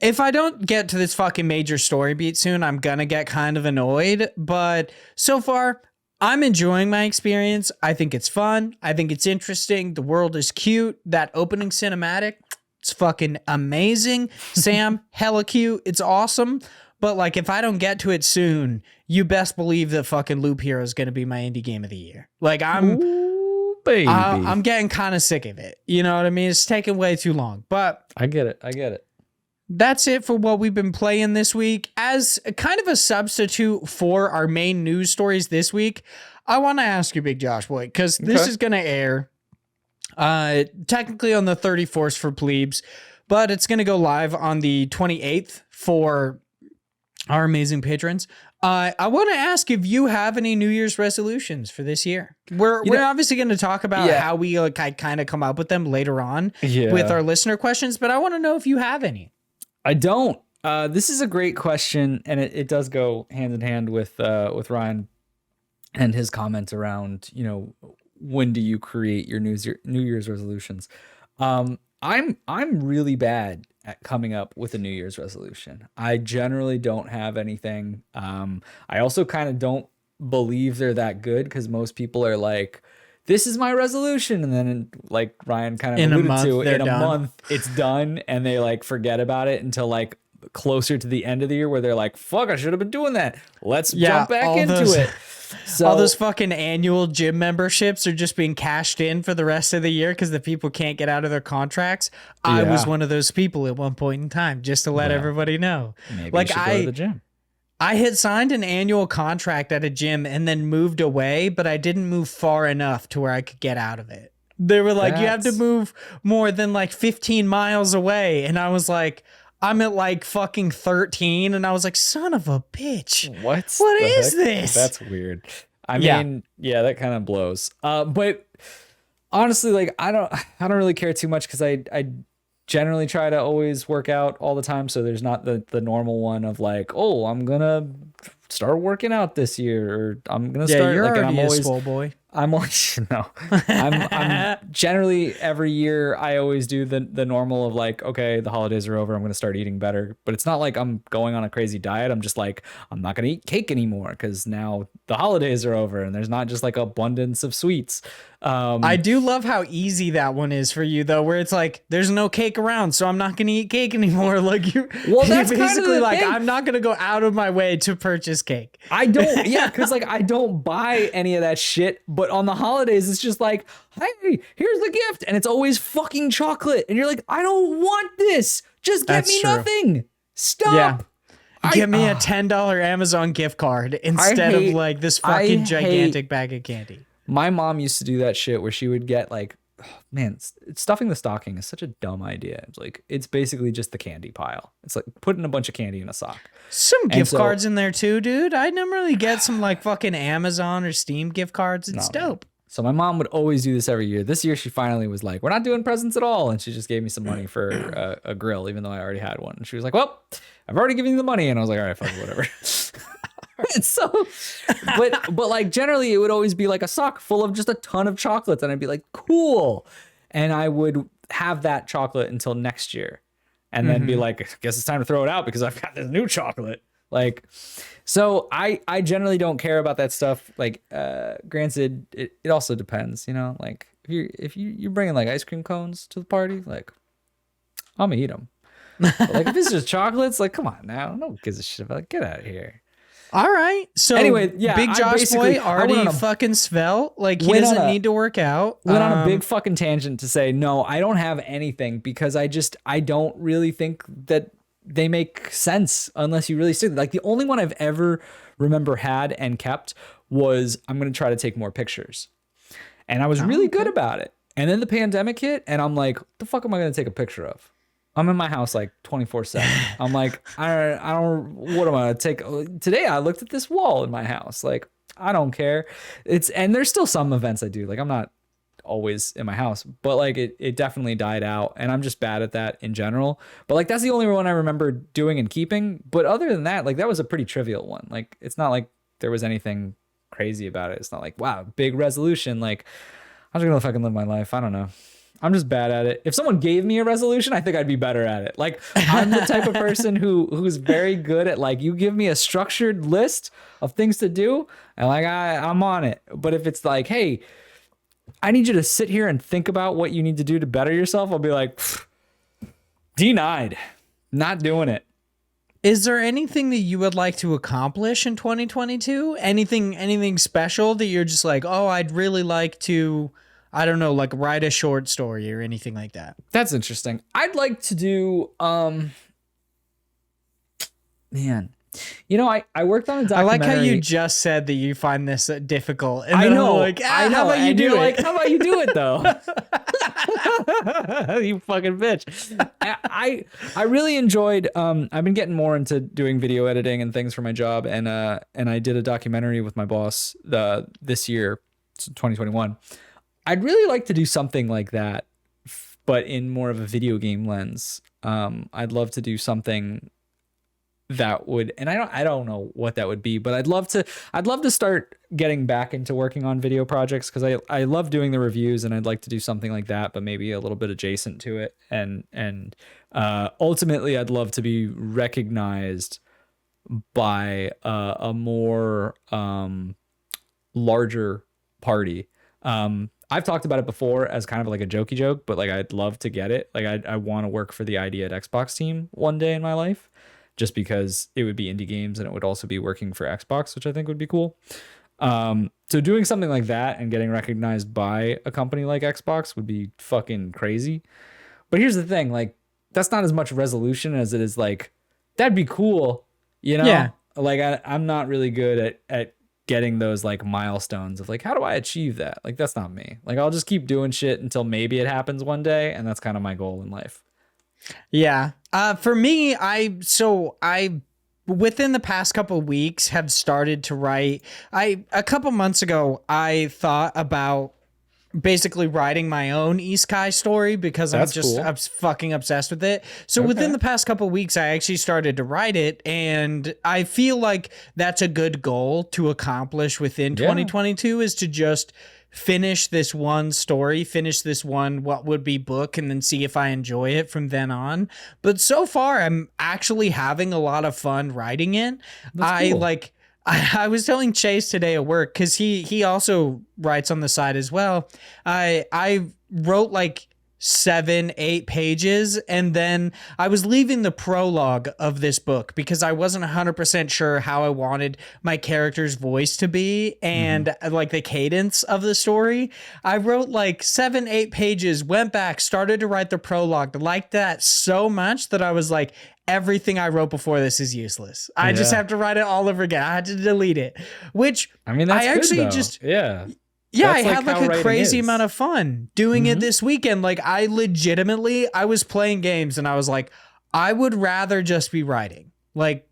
If I don't get to this fucking major story beat soon, I'm gonna get kind of annoyed. But so far, I'm enjoying my experience. I think it's fun. I think it's interesting. The world is cute. That opening cinematic, it's fucking amazing. Sam, hella cute. It's awesome. But like, if I don't get to it soon, you best believe that fucking Loop Hero is gonna be my indie game of the year. Like I'm getting kind of sick of it. You know what I mean? It's taking way too long. But I get it. That's it for what we've been playing this week. As a kind of a substitute for our main news stories this week, I want to ask you, Big Josh Boy, because this is going to air technically on the 31st for plebes, but it's going to go live on the 28th for our amazing patrons. I want to ask if you have any New Year's resolutions for this year. We're obviously going to talk about how we kind of come up with them later on with our listener questions, but I want to know if you have any. I don't. This is a great question, and it does go hand in hand with Ryan and his comments around, when do you create your New Year's resolutions? I'm really bad at coming up with a New Year's resolution. I generally don't have anything. I also kind of don't believe they're that good because most people are like, this is my resolution. And then like Ryan kind of alluded to, in a month, it's done. And they like forget about it until like closer to the end of the year where they're like, fuck, I should have been doing that. Let's jump back into it. So, all those fucking annual gym memberships are just being cashed in for the rest of the year because the people can't get out of their contracts. I was one of those people at one point in time, just to let everybody know. Maybe like you should go to the gym. I had signed an annual contract at a gym and then moved away, but I didn't move far enough to where I could get out of it. They were like, you have to move more than like 15 miles away. And I was like, I'm at like fucking 13. And I was like, son of a bitch. What is this? That's weird. I mean, yeah, that kind of blows. But honestly, like I don't really care too much because I generally try to always work out all the time. So there's not the normal one of like, oh, I'm gonna start working out this year, or I'm gonna start. You're like, already and I'm always, a swole boy. I'm always no. I'm generally every year I always do the normal of like, okay, the holidays are over, I'm gonna start eating better. But it's not like I'm going on a crazy diet. I'm just like, I'm not gonna eat cake anymore because now the holidays are over and there's not just like abundance of sweets. I do love how easy that one is for you though, where it's like there's no cake around, so I'm not gonna eat cake anymore. Like you, well, that's you're basically like thing. I'm not gonna go out of my way to purchase cake. I don't, yeah, because like I don't buy any of that shit. But on the holidays, it's just like, hey, here's the gift, and it's always fucking chocolate, and you're like, I don't want this. Just get me nothing. Stop. Yeah. Give me a $10 Amazon gift card instead of like this fucking gigantic bag of candy. My mom used to do that shit where she would get like, oh, man, stuffing the stocking is such a dumb idea. It's like, it's basically just the candy pile. It's like putting a bunch of candy in a sock. Some gift cards in there too, dude. I normally get some like fucking Amazon or Steam gift cards. It's dope. So my mom would always do this every year. This year she finally was like, we're not doing presents at all. And she just gave me some money for a grill, even though I already had one. And she was like, well, I've already given you the money. And I was like, all right, fuck it, whatever. So, but like generally it would always be like a sock full of just a ton of chocolates. And I'd be like, cool. And I would have that chocolate until next year. And then be like, I guess it's time to throw it out because I've got this new chocolate. Like, so I generally don't care about that stuff. Like, granted, it also depends, you know, like if you're bringing like ice cream cones to the party, like I'm gonna eat them. But, like if it's just chocolates, like, come on now, no one gives a shit about it. Get out of here. All right. So anyway, yeah, Big Josh boy already fucking svelte. Like he doesn't need to work out. Went on a big fucking tangent to say, no, I don't have anything because I don't really think that they make sense unless you really stick. Like the only one I've ever remember had and kept was I'm going to try to take more pictures. And I was really good about it. And then the pandemic hit and I'm like, what the fuck am I going to take a picture of? I'm in my house like 24/7. I'm like, I don't, what am I going to take? Today I looked at this wall in my house. Like, I don't care. And there's still some events I do. Like I'm not always in my house, but like it definitely died out and I'm just bad at that in general. But like that's the only one I remember doing and keeping. But other than that, like that was a pretty trivial one. Like it's not like there was anything crazy about it. It's not like, wow, big resolution. Like I'm just gonna fucking live my life. I don't know. I'm just bad at it. If someone gave me a resolution, I think I'd be better at it. Like I'm the type of person who's very good at like, you give me a structured list of things to do and like I'm on it. But if it's like, hey, I need you to sit here and think about what you need to do to better yourself, I'll be like, denied, not doing it. Is there anything that you would like to accomplish in 2022? Anything special that you're just like, oh, I'd really like to, I don't know, like write a short story or anything like that? That's interesting. I'd like to do, man, you know, I worked on a documentary. I like how you just said that you find this difficult. And I know. Like, I know. How about you do it? Like, how about you do it though? You fucking bitch. I really enjoyed. I've been getting more into doing video editing and things for my job, and I did a documentary with my boss this year, 2021. I'd really like to do something like that, but in more of a video game lens. I'd love to do something that would, and I don't know what that would be, but I'd love to start getting back into working on video projects because I love doing the reviews and I'd like to do something like that, but maybe a little bit adjacent to it. And ultimately I'd love to be recognized by a more larger party. I've talked about it before as kind of like a jokey joke, but like I'd love to get it. Like I want to work for the Idea at Xbox team one day in my life. Just because it would be indie games and it would also be working for Xbox, which I think would be cool. So doing something like that and getting recognized by a company like Xbox would be fucking crazy. But here's the thing, like that's not as much resolution as it is like, that'd be cool. You know, yeah. Like I'm not really good at getting those like milestones of like, how do I achieve that? Like, that's not me. Like I'll just keep doing shit until maybe it happens one day. And that's kind of my goal in life. Yeah. For me, I within the past couple of weeks have started to write. A couple months ago, I thought about basically writing my own isekai story because That's I'm cool. fucking obsessed with it. So within the past couple of weeks, I actually started to write it, and I feel like that's a good goal to accomplish within 2022 is to just finish this one story, finish this one what would be book, and then see if I enjoy it from then on. But so far, I'm actually having a lot of fun writing it. I was telling Chase today at work, because he also writes on the side as well. I wrote like 7-8 pages, and then I was leaving the prologue of this book because I wasn't 100% sure how I wanted my character's voice to be and like the cadence of the story. I wrote like 7-8 pages, went back, started to write the prologue, liked that so much that I was like, everything I wrote before this is useless. I just have to write it all over again. I had to delete it, which I mean, that's I actually good, though. Yeah, That's I had like a crazy amount of fun doing it this weekend. Like I was playing games and I was like, I would rather just be writing. Like,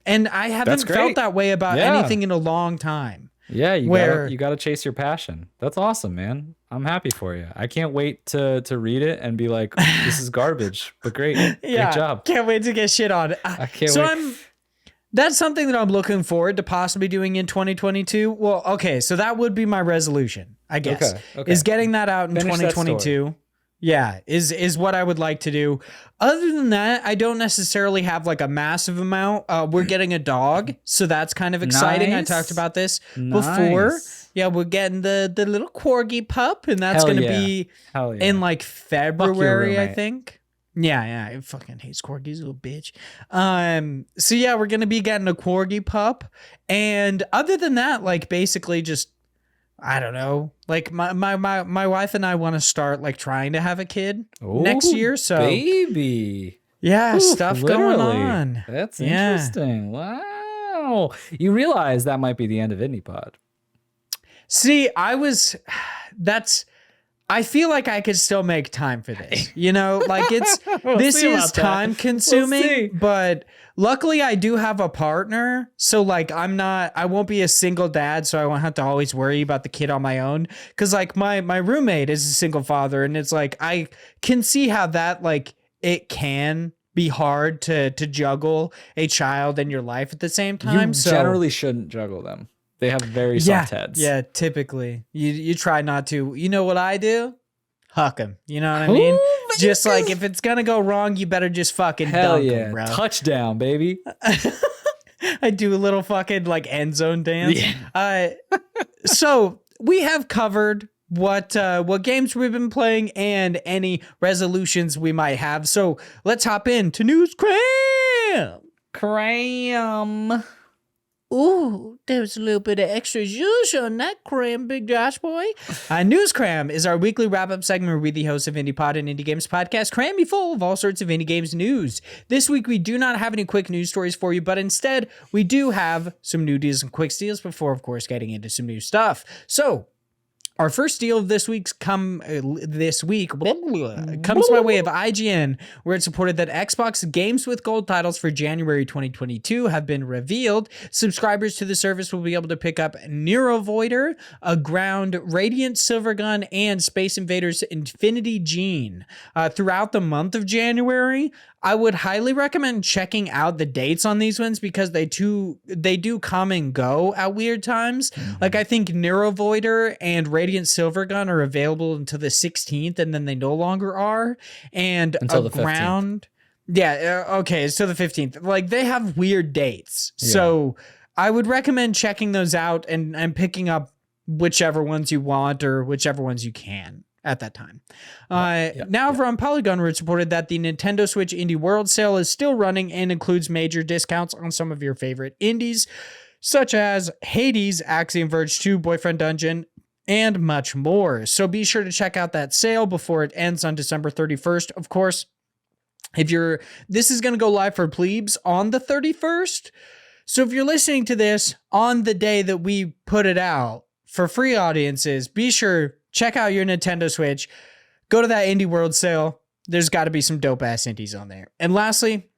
and I haven't felt that way about anything in a long time. Yeah, you got to chase your passion. That's awesome, man. I'm happy for you. I can't wait to read it and be like, this is garbage, but great. Great job. Can't wait to get shit on. I can't wait. That's something that I'm looking forward to possibly doing in 2022. Well, okay, so that would be my resolution, I guess, is getting that out in 2022. Yeah, is what I would like to do. Other than that, I don't necessarily have like a massive amount. We're getting a dog, so that's kind of exciting. I talked about this before. Yeah, we're getting the little corgi pup, and that's going to be in like February, I think. Yeah, I fucking hates corgis, little bitch. So yeah, we're gonna be getting a corgi pup, and other than that, like basically just, I don't know, like my wife and I want to start like trying to have a kid next year. So baby, stuff going on. That's interesting. Wow, you realize that might be the end of IndiePod. See, I feel like I could still make time for this, you know, like this is time consuming, but luckily I do have a partner. So like, I won't be a single dad. So I won't have to always worry about the kid on my own. Cause like my roommate is a single father, and it's like, I can see how that, like, it can be hard to juggle a child and your life at the same time. You generally shouldn't juggle them. They have very soft heads. Yeah, typically. You try not to. You know what I do? Huck them. You know what I mean? Just like, if it's going to go wrong, you better just fucking dunk them, bro. Touchdown, baby. I do a little fucking like end zone dance. Yeah. So we have covered what games we've been playing and any resolutions we might have. So let's hop into News Cram. Ooh, there's a little bit of extra juice on that Cram, Big Josh boy. News Cram is our weekly wrap-up segment where we, the hosts of IndiePod and Indie Games Podcast, cram you full of all sorts of indie games news. This week, we do not have any quick news stories for you, but instead, we do have some new deals and quick steals before, of course, getting into some new stuff. So, our first deal of this week's comes by way of IGN, where it supported that Xbox Games with Gold titles for January 2022 have been revealed. Subscribers to the service will be able to pick up Neurovoider, Aground, Radiant Silvergun, and Space Invaders Infinity Gene throughout the month of January. I would highly recommend checking out the dates on these ones because they do come and go at weird times. Like I think Neurovoider and Radiant Silvergun are available until the 16th, and then they no longer are. And until the 15th. Yeah, okay, so the 15th. Like they have weird dates. Yeah. So I would recommend checking those out and picking up whichever ones you want or whichever ones you can at that time. Over on Polygon, it's reported that the Nintendo Switch Indie World Sale is still running and includes major discounts on some of your favorite indies, such as Hades, Axiom Verge 2, Boyfriend Dungeon, and much more. So be sure to check out that sale before it ends on December 31st. Of course, this is going to go live for plebes on the 31st. So if you're listening to this on the day that we put it out for free audiences, be sure check out your Nintendo Switch. Go to that Indie World sale. There's got to be some dope ass indies on there. And lastly,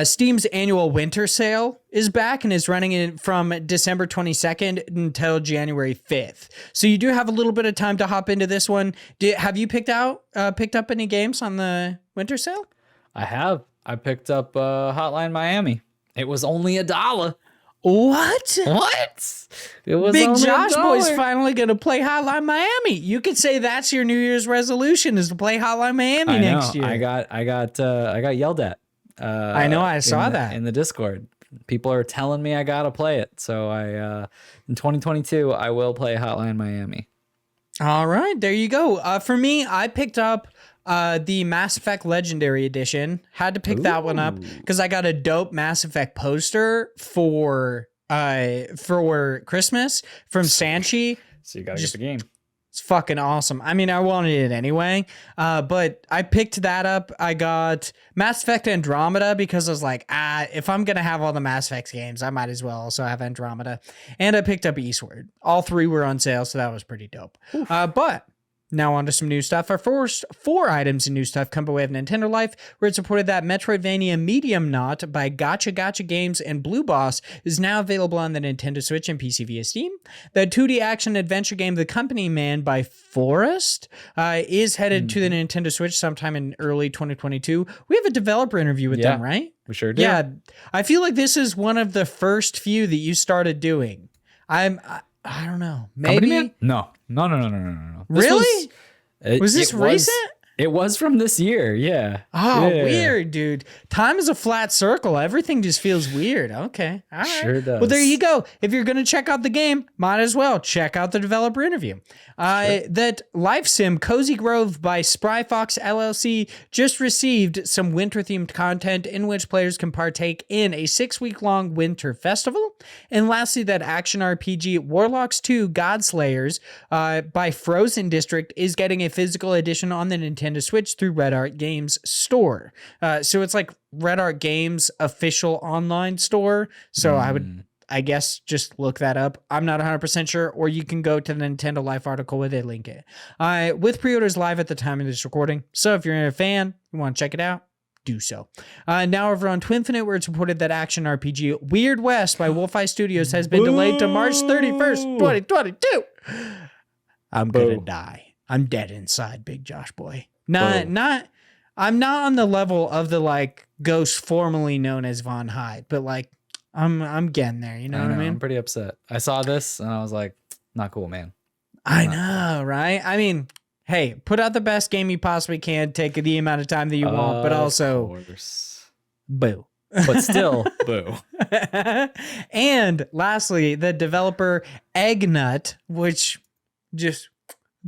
Steam's annual winter sale is back and is running it from December 22nd until January 5th. So you do have a little bit of time to hop into this one. Have you picked up any games on the winter sale? I have. I picked up Hotline Miami. It was only $1. What? It was Big only Josh $1. Boy's finally going to play Hotline Miami. You could say that's your New Year's resolution is to play Hotline Miami next year. I got yelled at. I know. I saw that in the Discord. People are telling me I gotta play it. So in 2022, I will play Hotline Miami. All right, there you go. For me, I picked up the Mass Effect Legendary Edition. Had to pick that one up because I got a dope Mass Effect poster for Christmas from Sanchi. So you gotta get the game. It's fucking awesome. I mean, I wanted it anyway, but I picked that up. I got Mass Effect Andromeda because I was like, if I'm going to have all the Mass Effect games, I might as well also have Andromeda. And I picked up Eastward. All three were on sale, so that was pretty dope. But now on to some new stuff. Our first 4 items in new stuff come by way of Nintendo Life, where it supported that Metroidvania Medium Knot by Gotcha Gotcha Games and Blue Boss is now available on the Nintendo Switch and PC via Steam. The 2D action adventure game The Company Man by Forest is headed to the Nintendo Switch sometime in early 2022. We have a developer interview with them, right? We sure do. Yeah, I feel like this is one of the first few that you started doing. I don't know. Maybe? No. Really? Was this recent? It was from this year, yeah. Oh, yeah. Weird, dude. Time is a flat circle. Everything just feels weird. Okay. All right. Sure does. Well, there you go. If you're going to check out the game, might as well check out the developer interview. That Life Sim Cozy Grove by Spry Fox LLC just received some winter-themed content in which players can partake in a 6-week-long winter festival. And lastly, that action RPG Warlocks 2 Godslayers by Frozen District is getting a physical edition on the Nintendo Switch through Red Art Games store. So it's like Red Art Games official online store. So I guess just look that up. I'm not 100% sure, or you can go to the Nintendo Life article where they link it. With pre-orders live at the time of this recording. So if you're a fan, you want to check it out, do so. Now over on Twinfinite, where it's reported that action RPG Weird West by Wolfeye Studios has been delayed to March 31st, 2022. I'm gonna die. I'm dead inside, Big Josh Boy. I'm not on the level of the like ghost formerly known as Vaughn Hyde, but like I'm getting there. You know what I mean? I'm pretty upset. I saw this and I was like, not cool, man. I know, right? I mean, hey, put out the best game you possibly can. Take the amount of time that you want, but also, boo. But still, boo. And lastly, the developer Eggnut, which just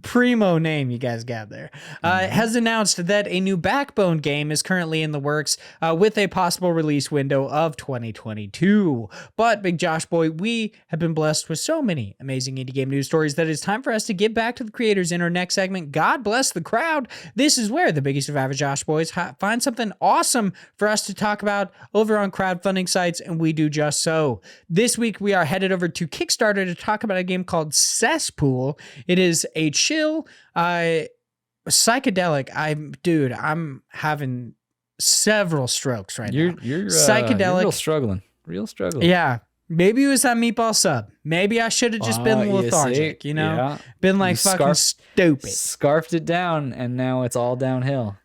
primo name you guys got there, has announced that a new Backbone game is currently in the works with a possible release window of 2022. But Big Josh Boy, we have been blessed with so many amazing indie game news stories that it's time for us to give back to the creators in our next segment. God bless the crowd. This is where the biggest of average Josh Boys find something awesome for us to talk about over on crowdfunding sites, and we do just so. This week we are headed over to Kickstarter to talk about a game called Cesspool. It is a chill, psychedelic. I'm having several strokes right now. You're psychedelic. Real struggling. Yeah. Maybe it was that meatball sub. Maybe I should have just been lethargic, been like fucking stupid. Scarfed it down and now it's all downhill.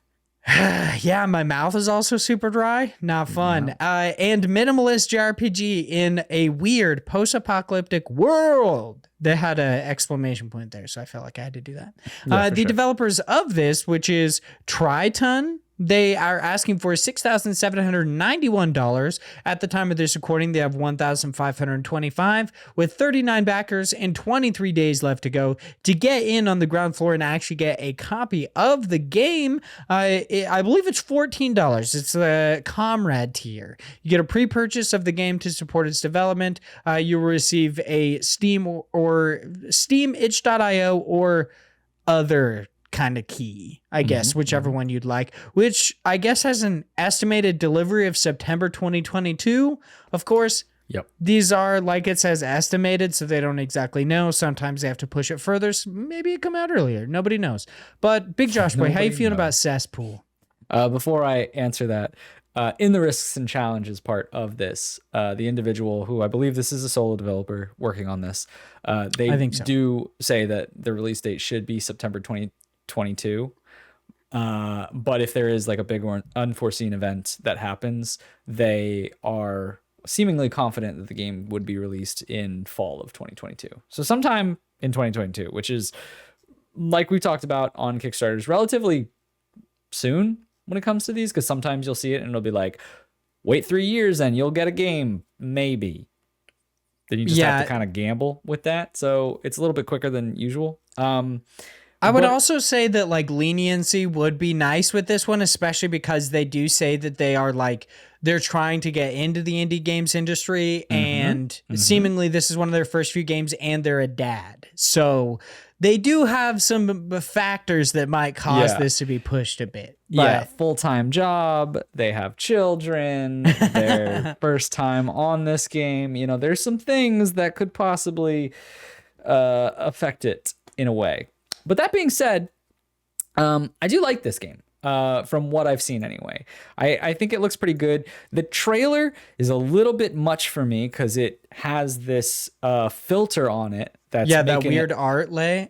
Yeah, my mouth is also super dry. Not fun. And minimalist JRPG in a weird post-apocalyptic world. They had an exclamation point there, so I felt like I had to do that. The developers of this, which is Triton, they are asking for $6,791. At the time of this recording, they have $1,525 with 39 backers and 23 days left to go to get in on the ground floor and actually get a copy of the game. I believe it's $14. It's the Comrade tier. You get a pre-purchase of the game to support its development. You will receive a Steam or Steam itch.io or other kind of key, I guess, whichever one you'd like, which I guess has an estimated delivery of September 2022. Of course, these are, like it says, estimated, so they don't exactly know. Sometimes they have to push it further, so maybe it come out earlier. Nobody knows. But Big Josh Boy, how you feeling about Cesspool? Before I answer that, in the risks and challenges part of this, the individual who I believe this is a solo developer working on this, they I think so. do say that the release date should be September 2022. But if there is like a big or unforeseen event that happens, they are seemingly confident that the game would be released in fall of 2022. So sometime in 2022, which is, like we talked about on Kickstarters, relatively soon when it comes to these, because sometimes you'll see it and it'll be like, wait 3 years and you'll get a game, maybe. Then you just have to kind of gamble with that. So it's a little bit quicker than usual. I would also say that like leniency would be nice with this one, especially because they do say that they are like, they're trying to get into the indie games industry, and seemingly this is one of their first few games, and they're a dad. So they do have some factors that might cause this to be pushed a bit. But full-time job, they have children, their first time on this game. You know, there's some things that could possibly affect it in a way. But that being said, I do like this game. From what I've seen anyway. I think it looks pretty good. The trailer is a little bit much for me because it has this filter on it. That's that weird overlay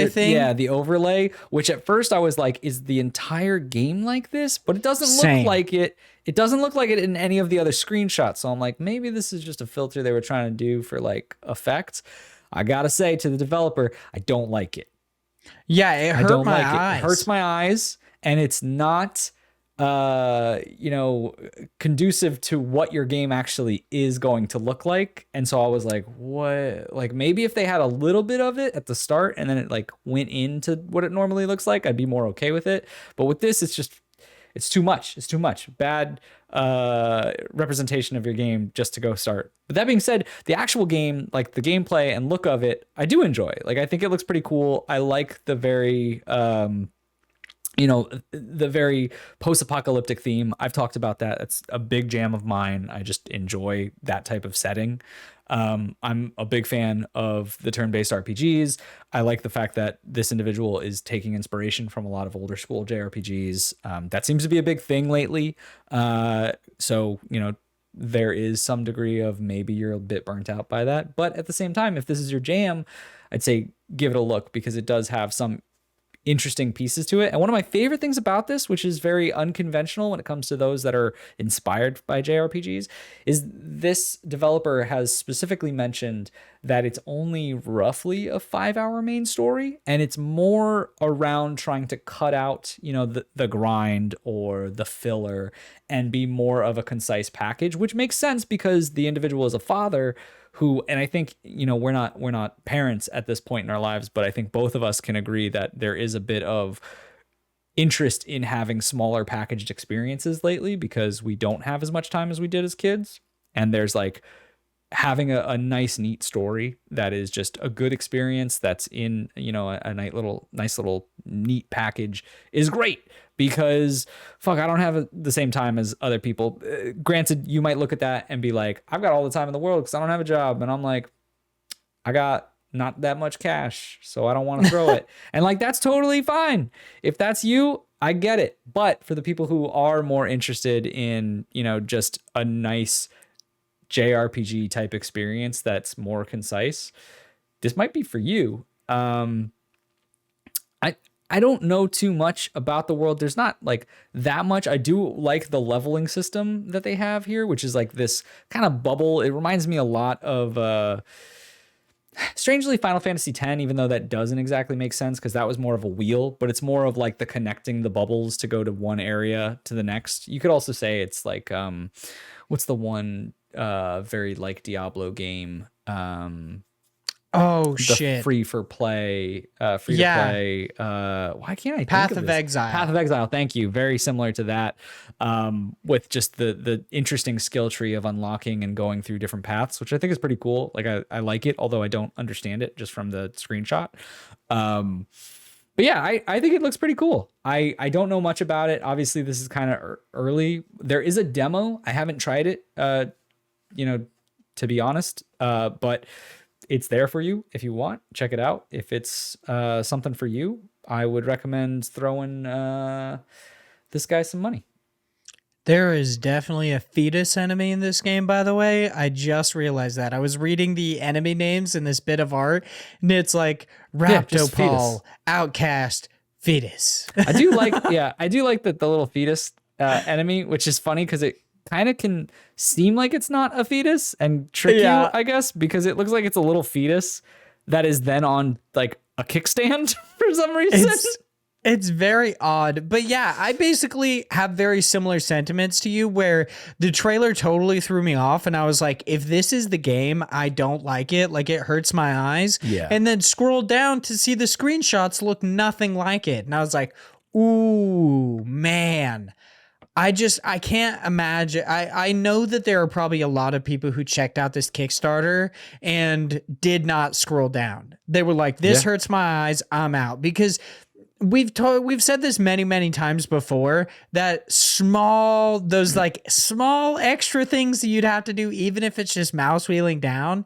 thing. Yeah, the overlay, which at first I was like, is the entire game like this? But it doesn't look like it. It doesn't look like it in any of the other screenshots. So I'm like, maybe this is just a filter they were trying to do for like effect. I gotta say to the developer, I don't like it. Yeah, it hurt my eyes. It hurts my eyes. And it's not, conducive to what your game actually is going to look like. And so I was like, what? Like maybe if they had a little bit of it at the start and then it like went into what it normally looks like, I'd be more okay with it. But with this, it's too much. It's too much. Bad representation of your game just to go start. But that being said, the actual game, like the gameplay and look of it, I do enjoy. Like I think it looks pretty cool. I like the very the very post-apocalyptic theme. I've talked about that. It's a big jam of mine. I just enjoy that type of setting. I'm a big fan of the turn-based RPGs. I like the fact that this individual is taking inspiration from a lot of older school JRPGs. That seems to be a big thing lately. So, there is some degree of maybe you're a bit burnt out by that. But at the same time, if this is your jam, I'd say give it a look because it does have some interesting pieces to it. And one of my favorite things about this, which is very unconventional when it comes to those that are inspired by JRPGs, is this developer has specifically mentioned that it's only roughly a 5-hour main story, and it's more around trying to cut out, the grind or the filler and be more of a concise package, which makes sense because the individual is a father who, and I think, we're not parents at this point in our lives, but I think both of us can agree that there is a bit of interest in having smaller packaged experiences lately because we don't have as much time as we did as kids. And there's like having a nice, neat story that is just a good experience that's in, a nice little neat package is great. Because I don't have the same time as other people. Granted, you might look at that and be like, I've got all the time in the world because I don't have a job. And I'm like, I got not that much cash, so I don't want to throw it. And like, that's totally fine. If that's you, I get it. But for the people who are more interested in, just a nice JRPG type experience that's more concise, this might be for you. I don't know too much about the world. There's not like that much. I do like the leveling system that they have here, which is like this kind of bubble. It reminds me a lot of strangely Final Fantasy X, even though that doesn't exactly make sense because that was more of a wheel, but it's more of like the connecting the bubbles to go to one area to the next. You could also say it's like what's the one very like Diablo game? Free to play. Why can't I think Path of of this? Exile. Path of Exile. Thank you. Very similar to that, with just the interesting skill tree of unlocking and going through different paths, which I think is pretty cool. Like I like it, although I don't understand it just from the screenshot. But yeah, I think it looks pretty cool. I don't know much about it. Obviously, this is kind of early. There is a demo. I haven't tried it, to be honest, but it's there for you if you want. Check it out. If it's something for you, I would recommend throwing this guy some money. There is definitely a fetus enemy in this game, by the way. I just realized that. I was reading the enemy names in this bit of art, and it's like Raptopol, Outcast, Fetus. I do like, I do like the little fetus enemy, which is funny because it kind of can seem like it's not a fetus and trick you, I guess, because it looks like it's a little fetus that is then on like a kickstand for some reason. It's very odd, but yeah, I basically have very similar sentiments to you where the trailer totally threw me off and I was like, if this is the game, I don't like it. Like it hurts my eyes. Yeah. And then scrolled down to see the screenshots look nothing like it. And I was like, ooh, man. I can't imagine. I know that there are probably a lot of people who checked out this Kickstarter and did not scroll down. They were like, this hurts my eyes. I'm out. Because we've said this many times before that those small extra things that you'd have to do, even if it's just mouse wheeling down,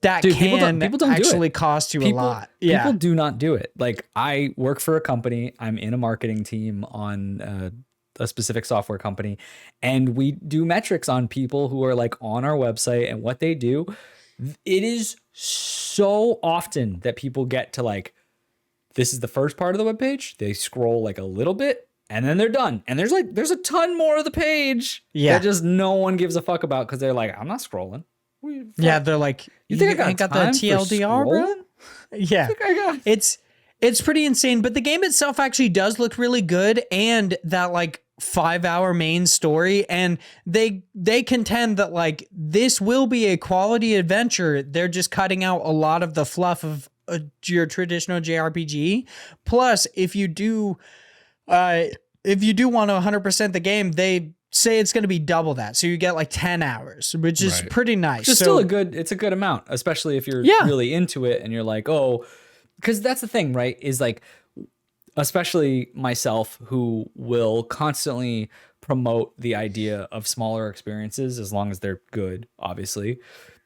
that people don't actually cost you a lot. Yeah. People do not do it. Like I work for a company. I'm in a marketing team on a specific software company, and we do metrics on people who are like on our website and what they do. It is so often that people get to like, this is the first part of the webpage. They scroll like a little bit and then they're done. And there's a ton more of the page that just no one gives a fuck about because they're like, I'm not scrolling. Yeah, they're like, you think I got the TLDR, bro? Yeah, it's pretty insane. But the game itself actually does look really good, and that like 5-hour main story, and they contend that like this will be a quality adventure. They're just cutting out a lot of the fluff of your traditional JRPG. Plus, if you do want to 100% the game, they say it's going to be double that, so you get like 10 hours, which is pretty nice. It's still a good amount, especially if you're really into it and you're like, oh, because that's the thing, right? Is like, especially myself, who will constantly promote the idea of smaller experiences as long as they're good, obviously.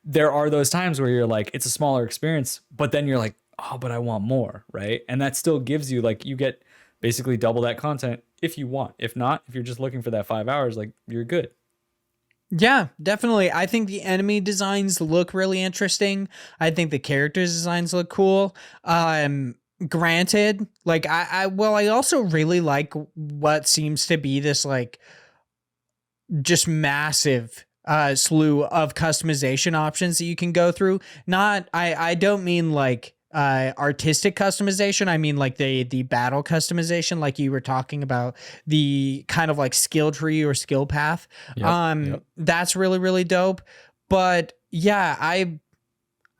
There are those times where you're like, it's a smaller experience, but then you're like, oh, but I want more, right? And that still gives you like, you get basically double that content if you want. If not, if you're just looking for that 5 hours, like you're good. Yeah, definitely. I think the enemy designs look really interesting. I think the characters designs look cool. Granted, like I also really like what seems to be this like just massive slew of customization options that you can go through. I don't mean like artistic customization. I mean like the battle customization, like you were talking about, the kind of like skill tree or skill path. That's really, really dope. But yeah,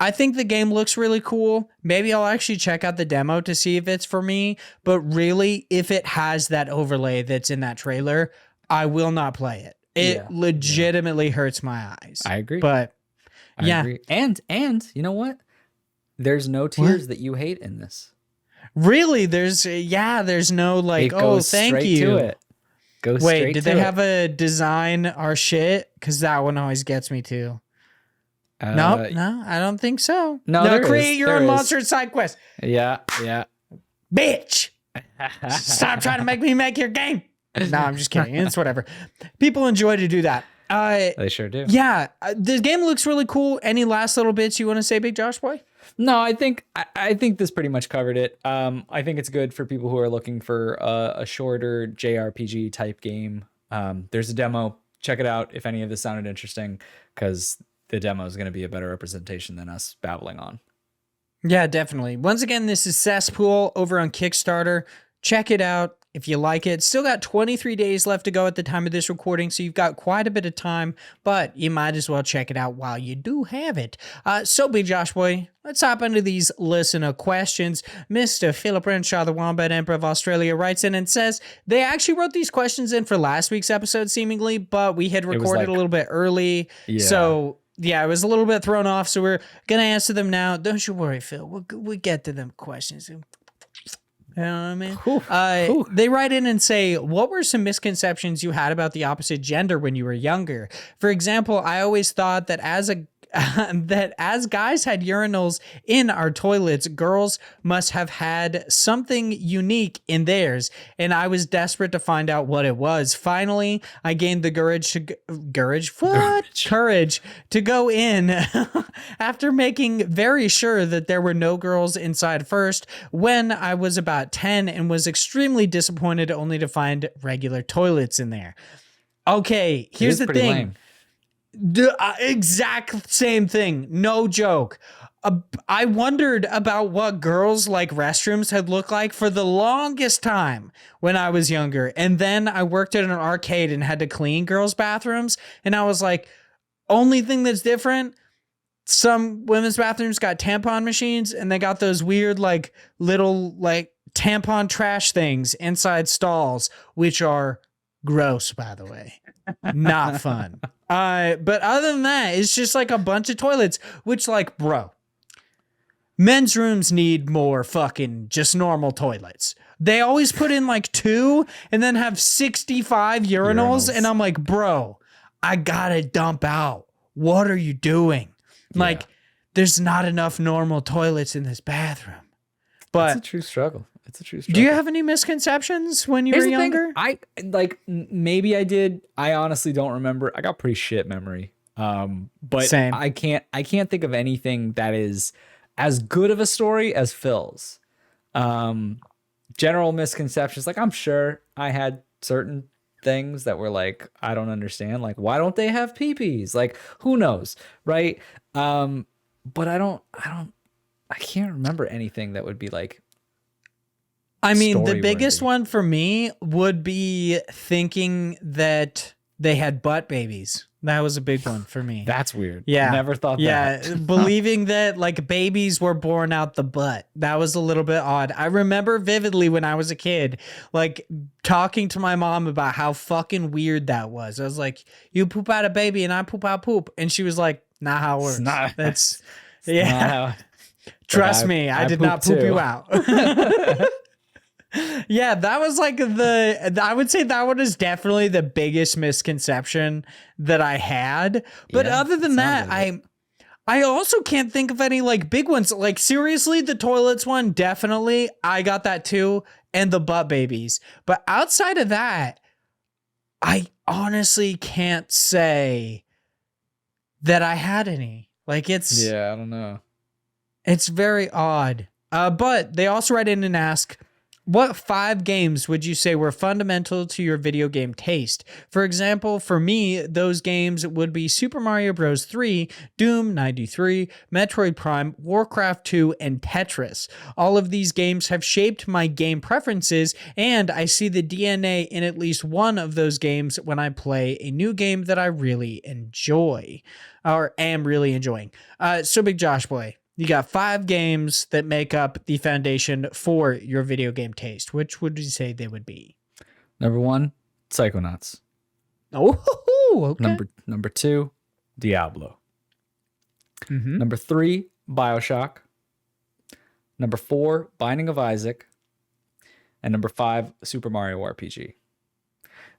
I think the game looks really cool. Maybe I'll actually check out the demo to see if it's for me. But really, if it has that overlay that's in that trailer, I will not play it. It legitimately hurts my eyes. I agree. But I agree. And you know what? There's no tears that you hate in this. Really? There's no like, oh, thank you. To it. Wait, did they have a design our shit? Because that one always gets me too. No, I don't think so. No, create your own monster side quest. Yeah. Bitch. Stop trying to make me make your game. No, I'm just kidding. It's whatever. People enjoy to do that. They sure do. Yeah, the game looks really cool. Any last little bits you want to say, Big Josh boy? No, I think this pretty much covered it. I think it's good for people who are looking for a shorter JRPG type game. There's a demo. Check it out if any of this sounded interesting, because the demo is going to be a better representation than us babbling on. Yeah, definitely. Once again, this is Cesspool over on Kickstarter. Check it out if you like it. Still got 23 days left to go at the time of this recording, so you've got quite a bit of time, but you might as well check it out while you do have it. So, Big Josh boy, let's hop into these listener questions. Mr. Philip Renshaw, the Wombat Emperor of Australia, writes in and says they actually wrote these questions in for last week's episode, seemingly, but we had recorded a little bit early, so yeah, it was a little bit thrown off, so we're going to answer them now. Don't you worry, Phil. We'll get to them questions. You know what I mean? They write in and say, what were some misconceptions you had about the opposite gender when you were younger? For example, I always thought that as that as guys had urinals in our toilets, girls must have had something unique in theirs, and I was desperate to find out what it was. Finally, I gained the courage to go in after making very sure that there were no girls inside first when I was about 10 and was extremely disappointed only to find regular toilets in there. Okay, here's the thing. Lame. The exact same thing. No joke. I wondered about what girls' like restrooms had looked like for the longest time when I was younger. And then I worked at an arcade and had to clean girls' bathrooms. And I was like, only thing that's different, some women's bathrooms got tampon machines and they got those weird like little like tampon trash things inside stalls, which are gross, by the way. Not fun. But other than that, it's just like a bunch of toilets, which like, bro, men's rooms need more fucking just normal toilets. They always put in like 2 and then have 65 urinals. And I'm like, bro, I gotta dump out. What are you doing? Yeah. Like, there's not enough normal toilets in this bathroom. But it's a true struggle. Do you have any misconceptions when you were younger? Maybe I did. I honestly don't remember. I got pretty shit memory. But same. I can't think of anything that is as good of a story as Phil's. General misconceptions. Like, I'm sure I had certain things that were like, I don't understand. Like, why don't they have peepees? Like, who knows? Right. But I can't remember anything that would be like, I mean, the biggest one for me would be thinking that they had butt babies. That was a big one for me. That's weird. Yeah. Never thought that. Yeah. Believing that like babies were born out the butt. That was a little bit odd. I remember vividly when I was a kid, like talking to my mom about how fucking weird that was. I was like, you poop out a baby and I poop out poop. And she was like, not how it works. That's yeah. Trust me, I did not poop you out. Yeah, that was like I would say that one is definitely the biggest misconception that I had. But other than that, I also can't think of any like big ones. Like seriously, the toilets one, definitely. I got that too. And the butt babies. But outside of that, I honestly can't say that I had any. Like it's... Yeah, I don't know. It's very odd. But they also write in and ask, what 5 games would you say were fundamental to your video game taste? For example, for me, those games would be Super Mario Bros. 3, Doom 93, Metroid Prime, Warcraft 2, and Tetris. All of these games have shaped my game preferences, and I see the DNA in at least one of those games when I play a new game that I really enjoy, or am really enjoying. So Big Josh Boy, you got 5 games that make up the foundation for your video game taste. Which would you say they would be? Number 1, Psychonauts. Oh, okay. Number 2, Diablo. Mm-hmm. Number 3, BioShock. Number 4, Binding of Isaac. And number 5, Super Mario RPG.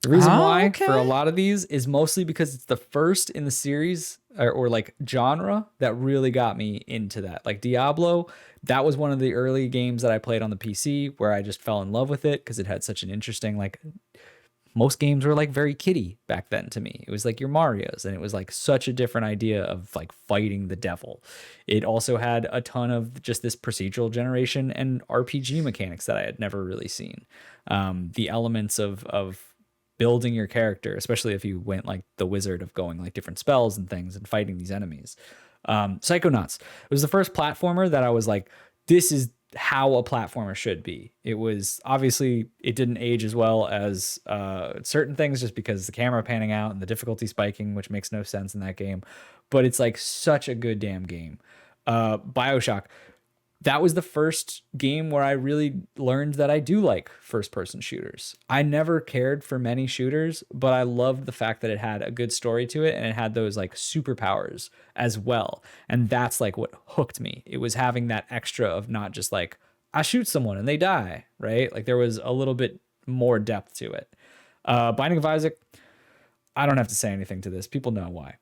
The reason why for a lot of these is mostly because it's the first in the series or like genre that really got me into that. Like Diablo, that was one of the early games that I played on the PC where I just fell in love with it because it had such an interesting, like most games were like very kiddie back then to me. It was like your Marios and it was like such a different idea of like fighting the devil. It also had a ton of just this procedural generation and RPG mechanics that I had never really seen. The elements of building your character, especially if you went like the wizard of going like different spells and things and fighting these enemies. Psychonauts. It was the first platformer that I was like, this is how a platformer should be. It was obviously, it didn't age as well as certain things just because the camera panning out and the difficulty spiking, which makes no sense in that game. But it's like such a good damn game. BioShock. That was the first game where I really learned that I do like first-person shooters. I never cared for many shooters, but I loved the fact that it had a good story to it and it had those like superpowers as well. And that's like what hooked me. It was having that extra of not just like, I shoot someone and they die, right? Like there was a little bit more depth to it. Binding of Isaac, I don't have to say anything to this. People know why.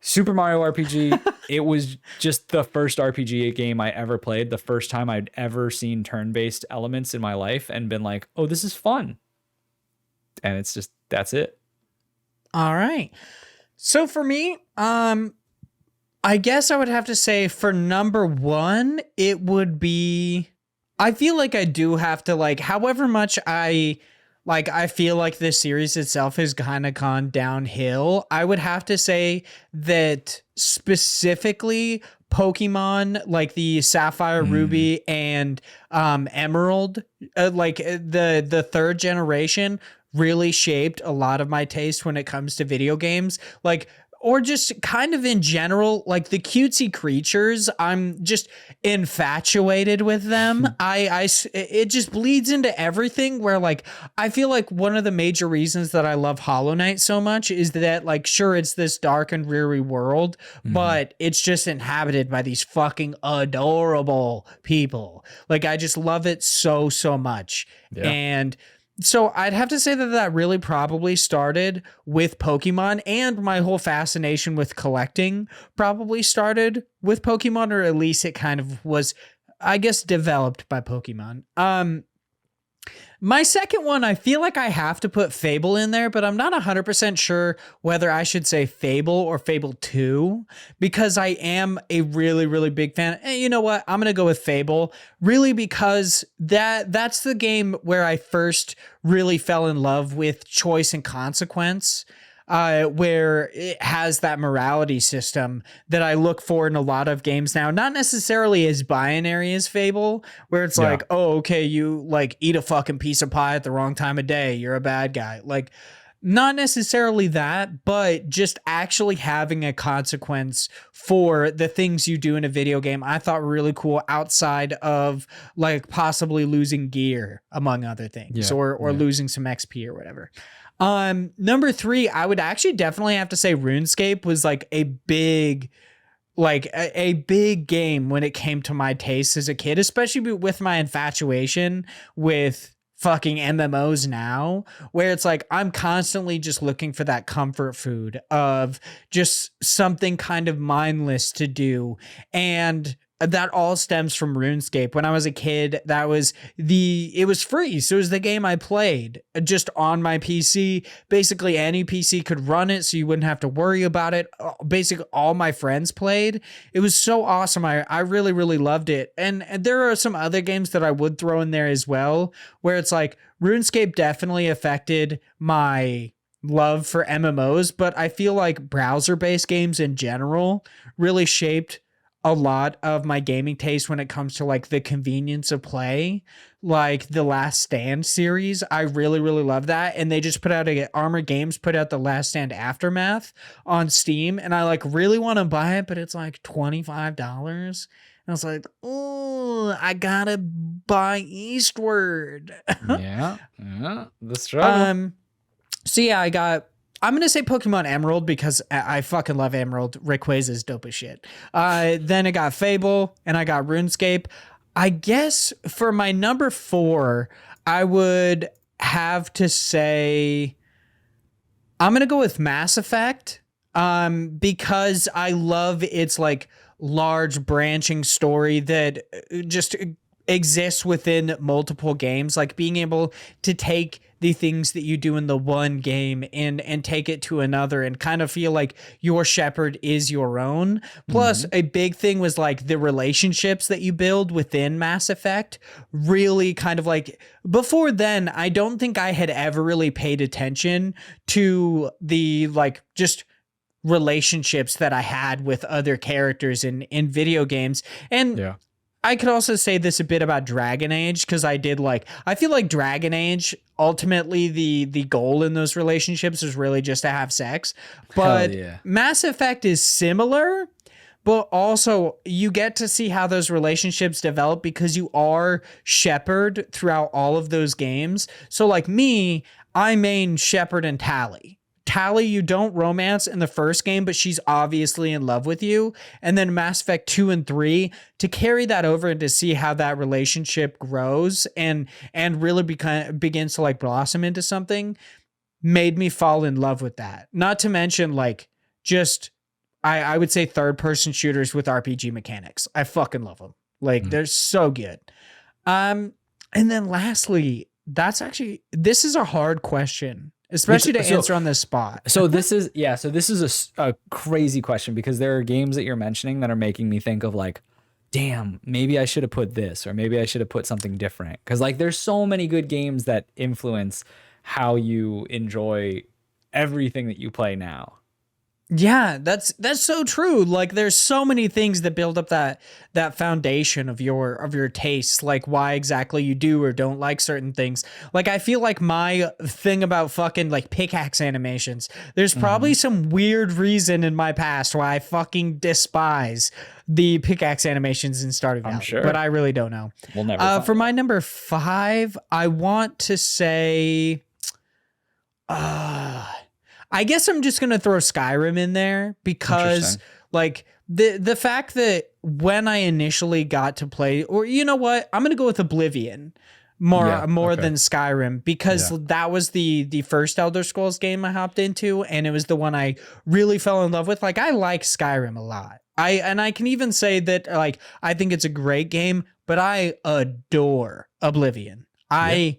Super Mario RPG, it was just the first RPG game I ever played, the first time I'd ever seen turn-based elements in my life and been like, oh, this is fun. And it's just, that's it. All right. So for me, I guess I would have to say for number one, it would be, I feel like I do have to like, however much I feel like this series itself has kind of gone downhill. I would have to say that specifically Pokemon, like the Sapphire, Ruby, and Emerald, the third generation, really shaped a lot of my taste when it comes to video games. Like, or just kind of in general, like the cutesy creatures, I'm just infatuated with them. It just bleeds into everything where like, I feel like one of the major reasons that I love Hollow Knight so much is that like, sure, it's this dark and dreary world, but it's just inhabited by these fucking adorable people. Like, I just love it so, so much. Yeah. And so I'd have to say that really probably started with Pokemon, and my whole fascination with collecting probably started with Pokemon, or at least it kind of was, I guess, developed by Pokemon. My second one, I feel like I have to put Fable in there, but I'm not 100% sure whether I should say Fable or Fable 2, because I am a really, really big fan. And you know what? I'm going to go with Fable, really, because that's the game where I first really fell in love with choice and consequence. Where it has that morality system that I look for in a lot of games now, not necessarily as binary as Fable, where it's like, oh, okay, you like eat a fucking piece of pie at the wrong time of day, you're a bad guy. Like, not necessarily that, but just actually having a consequence for the things you do in a video game, I thought were really cool, outside of like possibly losing gear, among other things, or losing some XP or whatever. Number three, I would actually definitely have to say RuneScape was like a big game when it came to my taste as a kid, especially with my infatuation with fucking MMOs now, where it's like I'm constantly just looking for that comfort food of just something kind of mindless to do. And that all stems from RuneScape. When I was a kid, it was free. So it was the game I played just on my PC. Basically any PC could run it, so you wouldn't have to worry about it. Basically all my friends played. It was so awesome. I really, really loved it. And there are some other games that I would throw in there as well, where it's like RuneScape definitely affected my love for MMOs, but I feel like browser-based games in general really shaped a lot of my gaming taste when it comes to like the convenience of play. Like the Last Stand series, I really, really love that. And they just Armor Games put out the Last Stand Aftermath on Steam, and I like really want to buy it, but it's like $25. And I was like, oh, I gotta buy Eastward. yeah, the struggle. So yeah, I'm going to say Pokemon Emerald because I fucking love Emerald. Rayquaza is dope as shit. Then I got Fable and I got RuneScape. I guess for my number four, I would have to say I'm going to go with Mass Effect because I love its like large branching story that just exists within multiple games, like being able to take the things that you do in the one game and take it to another and kind of feel like your shepherd is your own. Plus, a big thing was like the relationships that you build within Mass Effect. Really kind of like, before then, I don't think I had ever really paid attention to the like just relationships that I had with other characters in video games. And I could also say this a bit about Dragon Age, because I feel like Dragon Age, ultimately the goal in those relationships is really just to have sex. But Mass Effect is similar, but also you get to see how those relationships develop because you are Shepard throughout all of those games. So like me, I main Shepard and Tally. Tally, you don't romance in the first game, but she's obviously in love with you. And then Mass Effect 2 and 3, to carry that over and to see how that relationship grows and really begins to like blossom into something, made me fall in love with that. Not to mention like just I would say third person shooters with RPG mechanics. I fucking love them. Like they're so good. And then lastly, this is a hard question, especially to answer on the spot. So this is a crazy question, because there are games that you're mentioning that are making me think of like, damn, maybe I should have put this, or maybe I should have put something different. Cause like there's so many good games that influence how you enjoy everything that you play now. Yeah, that's so true. Like there's so many things that build up that foundation of your tastes, like why exactly you do or don't like certain things. Like I feel like my thing about fucking like pickaxe animations, there's probably some weird reason in my past why I fucking despise the pickaxe animations in Stardew Valley. I'm sure. But I really don't know. We'll never for my number 5, I want to say I guess I'm just going to throw Skyrim in there because like the fact that when I initially got to play, or you know what, I'm going to go with Oblivion more than Skyrim, because that was the first Elder Scrolls game I hopped into, and it was the one I really fell in love with. Like I like Skyrim a lot. I can even say that like I think it's a great game, but I adore Oblivion. I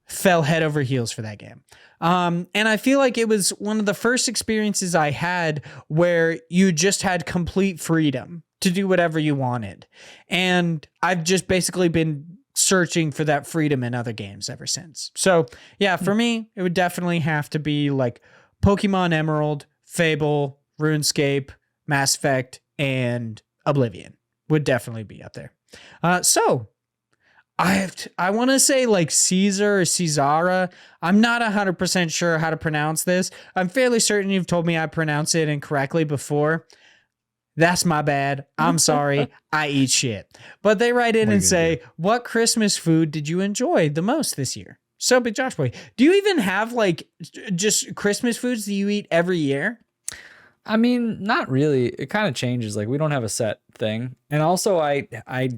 fell head over heels for that game. And I feel like it was one of the first experiences I had where you just had complete freedom to do whatever you wanted. And I've just basically been searching for that freedom in other games ever since. So yeah, for me, it would definitely have to be like Pokemon Emerald, Fable, RuneScape, Mass Effect, and Oblivion would definitely be up there. So I want to say like Caesar or Caesara. I'm not 100% sure how to pronounce this. I'm fairly certain you've told me I pronounce it incorrectly before. That's my bad. I'm sorry. I eat shit. But they write in and say, what Christmas food did you enjoy the most this year? So Big Josh Boy, do you even have like just Christmas foods that you eat every year? I mean, not really. It kind of changes. Like we don't have a set thing. And also I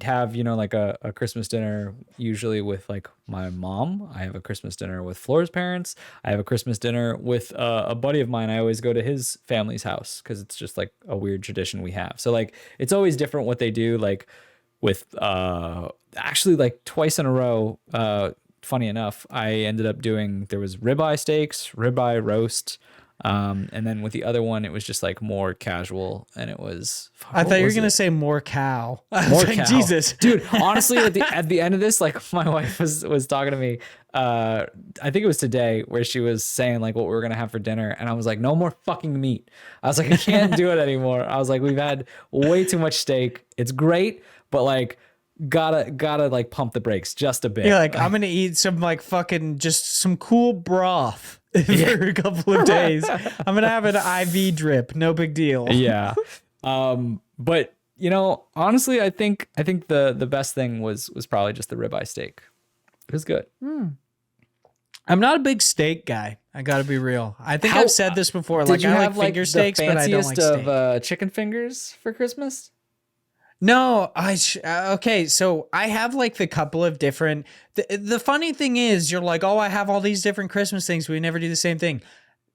have, you know, like a Christmas dinner usually with like my mom. I have a Christmas dinner with Flora's parents. I have a Christmas dinner with a buddy of mine. I always go to his family's house because it's just like a weird tradition we have. So like it's always different what they do. Like with actually like twice in a row, funny enough, I ended up doing, there was ribeye steaks, ribeye roast. And then with the other one, it was just like more casual, and it was. I thought you were gonna say more cow. More like, cow. Jesus, dude. Honestly, at the end of this, like my wife was talking to me. I think it was today where she was saying like what we were gonna have for dinner, and I was like, no more fucking meat. I was like, I can't do it anymore. I was like, we've had way too much steak. It's great, but like. Gotta like pump the brakes just a bit. You're like, I'm gonna eat some like fucking just some cool broth for a couple of days. I'm gonna have an IV drip, no big deal. Yeah. But you know, honestly, I think the best thing was probably just the ribeye steak. It was good. I'm not a big steak guy. I gotta be real. I think I've said this before. Like I like finger steaks, but I don't like steak. Of chicken fingers for Christmas. No, okay, so I have like the couple of different, the funny thing is you're like, oh, I have all these different Christmas things. We never do the same thing.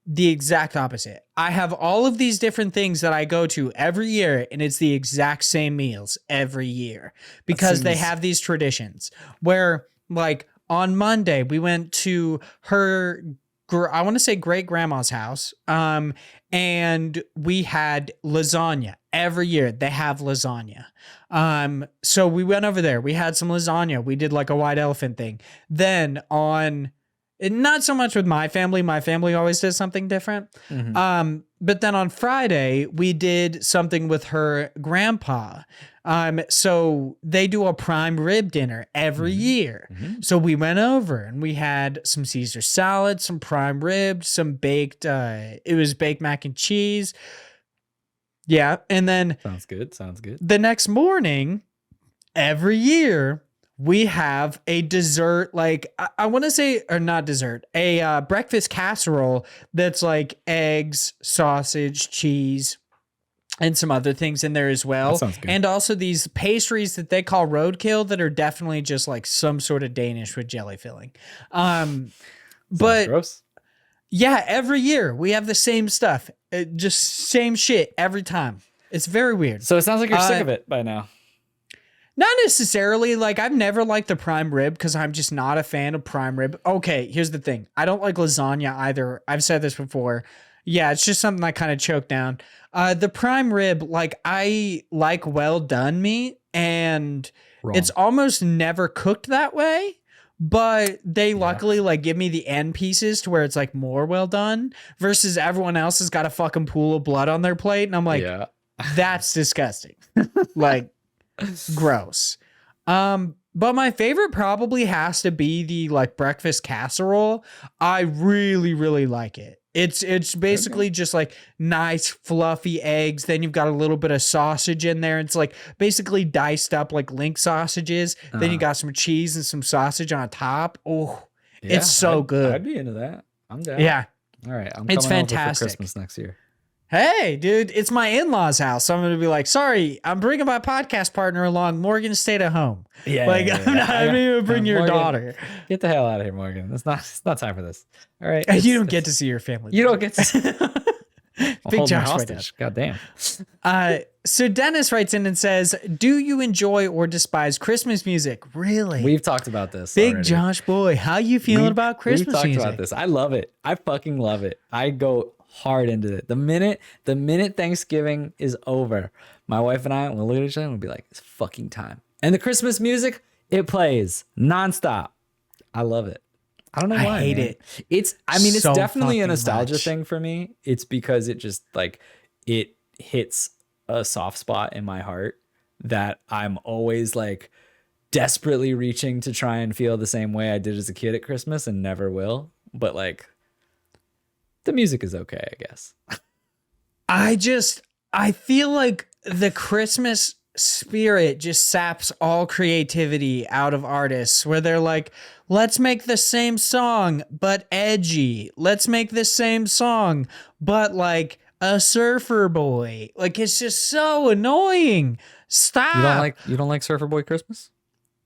The exact opposite. I have all of these different things that I go to every year, and it's the exact same meals every year because they have these traditions where like on Monday we went to her, I want to say great grandma's house. And we had lasagna every year. They have lasagna. So we went over there. We had some lasagna. We did like a white elephant thing. Then not so much with my family. My family always does something different. But then on Friday, we did something with her grandpa. So they do a prime rib dinner every year. So we went over and we had some Caesar salad, some prime rib, some baked, it was baked mac and cheese. Yeah. And then sounds good. The next morning, every year, we have a dessert, like I want to say, or not dessert, a breakfast casserole that's like eggs, sausage, cheese, and some other things in there as well. That sounds good. And also these pastries that they call roadkill that are definitely just like some sort of Danish with jelly filling. But gross. Yeah, every year we have the same stuff. Just same shit every time. It's very weird. So it sounds like you're sick of it by now. Not necessarily. Like, I've never liked the prime rib because I'm just not a fan of prime rib. Okay, here's the thing. I don't like lasagna either. I've said this before. Yeah, it's just something I kind of choke down. The prime rib, like, I like well done meat, and it's almost never cooked that way. But they luckily like give me the end pieces to where it's like more well done versus everyone else has got a fucking pool of blood on their plate. And I'm like, that's disgusting. Like, gross. But my favorite probably has to be the like breakfast casserole. I really, really like it. It's basically just like nice fluffy eggs. Then you've got a little bit of sausage in there. It's like basically diced up like link sausages. Then you got some cheese and some sausage on top. Oh, it's so good. I'd be into that. I'm down. Yeah. All right. I'm it's coming fantastic. over for Christmas next year. Hey, dude, it's my in-laws' house. So I'm going to be like, sorry, I'm bringing my podcast partner along. Morgan stayed at home. Yeah. Like, I'm not even bring your Morgan, daughter. Get the hell out of here, Morgan. It's not time for this. All right. You don't get to see your family. You don't get to Big Josh hostage. God damn. So Dennis writes in and says, do you enjoy or despise Christmas music? Really? We've talked about this Big already. Josh boy, how you feeling about Christmas We've talked music? about this. I love it. I fucking love it. I go hard into it. The minute Thanksgiving is over, my wife and I will look at each other and we'll be like, it's fucking time. And the Christmas music, it plays nonstop. I love it. I don't know why. I hate man. it. It's So definitely a fucking nostalgia much. thing for me. It's because it just like it hits a soft spot in my heart that I'm always like desperately reaching to try and feel the same way I did as a kid at Christmas and never will. But like the music is okay, I guess. I feel like the Christmas spirit just saps all creativity out of artists where they're like, let's make the same song, but edgy. Let's make the same song, but like a surfer boy. Like, it's just so annoying. Stop. You don't like Surfer Boy Christmas?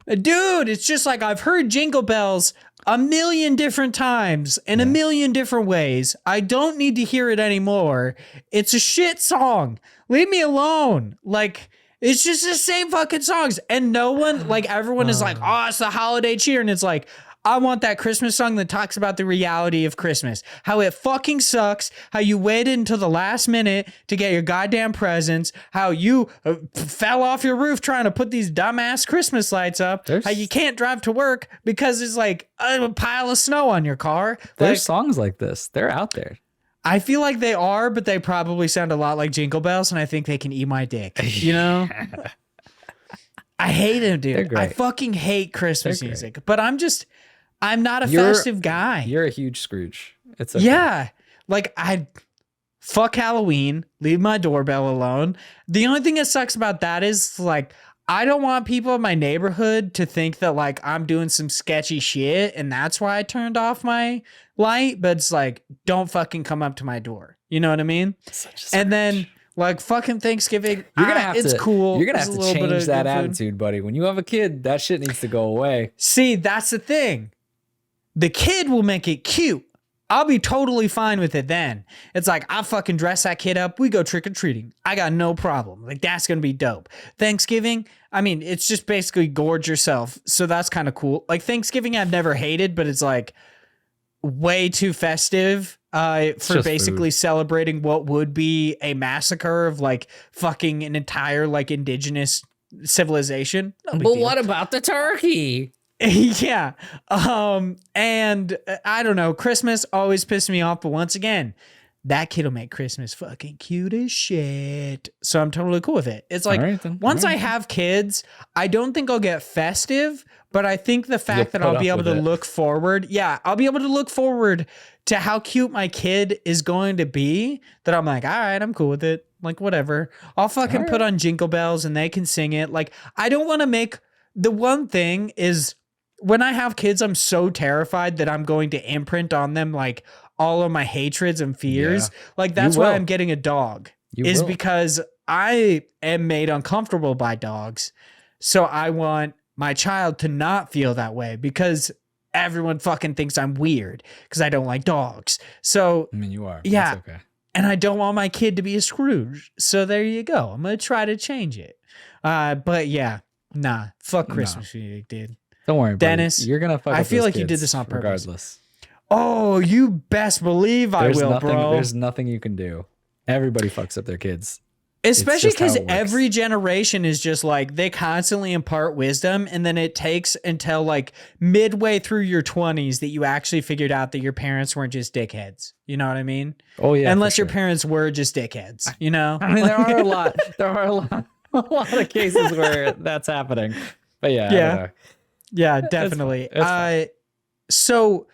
Dude, it's just like I've heard Jingle Bells a million different times in a million different ways. I don't need to hear it anymore. It's a shit song. Leave me alone. Like, it's just the same fucking songs. And no one, like, everyone is like, oh, it's the holiday cheer. And it's like, I want that Christmas song that talks about the reality of Christmas. How it fucking sucks. How you waited until the last minute to get your goddamn presents. How you fell off your roof trying to put these dumbass Christmas lights up. How you can't drive to work because there's like a pile of snow on your car. There's songs like this. They're out there. I feel like they are, but they probably sound a lot like Jingle Bells, and I think they can eat my dick. You know? I hate them, dude. I fucking hate Christmas music. But I'm not a festive guy. You're a huge Scrooge. It's okay. Yeah. Like, fuck Halloween. Leave my doorbell alone. The only thing that sucks about that is, like, I don't want people in my neighborhood to think that, like, I'm doing some sketchy shit, and that's why I turned off my light. But it's like, don't fucking come up to my door. You know what I mean? And then, like, fucking Thanksgiving, you're gonna have it's to, cool. You're gonna have to change that good food. attitude, buddy. When you have a kid, that shit needs to go away. See, that's the thing. The kid will make it cute. I'll be totally fine with it then. It's like, I'll fucking dress that kid up. We go trick-or-treating. I got no problem. Like, that's going to be dope. Thanksgiving, I mean, it's just basically gorge yourself. So that's kind of cool. Like, Thanksgiving I've never hated, but it's like way too festive for basically celebrating what would be a massacre of like fucking an entire like indigenous civilization. But what about the turkey? Yeah. And I don't know, Christmas always pissed me off, but once again, that kid will make Christmas fucking cute as shit. So I'm totally cool with it. It's like, once I have kids, I don't think I'll get festive, but I think the fact that I'll be able to look forward. Yeah. I'll be able to look forward to how cute my kid is going to be, that I'm like, all right, I'm cool with it. Like, whatever. I'll fucking put on Jingle Bells and they can sing it. Like, I don't want to make, the one thing is, when I have kids, I'm so terrified that I'm going to imprint on them like all of my hatreds and fears. Yeah. Like, that's why I'm getting a dog, because I am made uncomfortable by dogs. So I want my child to not feel that way, because everyone fucking thinks I'm weird because I don't like dogs. So I mean, you are. yeah. That's okay. And I don't want my kid to be a Scrooge. So there you go. I'm going to try to change it. But yeah, nah, fuck Christmas music, dude. Don't worry, Dennis. buddy. You're going to fuck I up feel those like you did kids this on purpose. regardless. Oh, you best believe I will, bro. There's nothing you can do. Everybody fucks up their kids. Especially just how because it works. every generation is just like, they constantly impart wisdom, and then it takes until like midway through your 20s that you actually figured out that your parents weren't just dickheads. You know what I mean? Oh yeah. Unless your parents were just dickheads, you know? I mean, there are a lot of cases where that's happening. But yeah. Yeah. Yeah, definitely. It's fine. So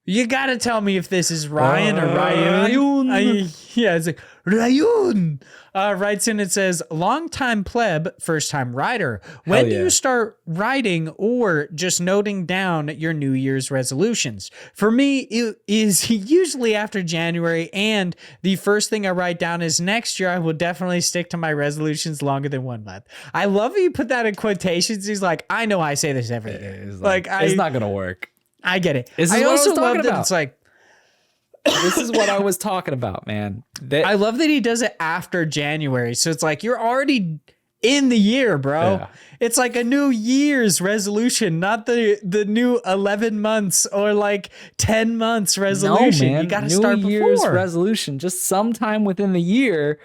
you gotta tell me if this is Ryan or Ryan. Yeah, it's like Ryan. Writes in, it says, long-time pleb, first-time writer. When do you start writing or just noting down your New Year's resolutions? For me, it is usually after January, and the first thing I write down is next year I will definitely stick to my resolutions longer than 1 month. I love that you put that in quotations. He's like, I know I say this every year. It's not gonna work. I get it. This is I what I also was talking love that about. it's like, This is what I was talking about, man. I love that he does it after January. So it's like, you're already in the year, bro. Yeah. It's like a New Year's resolution, not the new 11 months or like 10 months resolution. No, man. You got to New start Year's before. resolution. Just sometime within the year,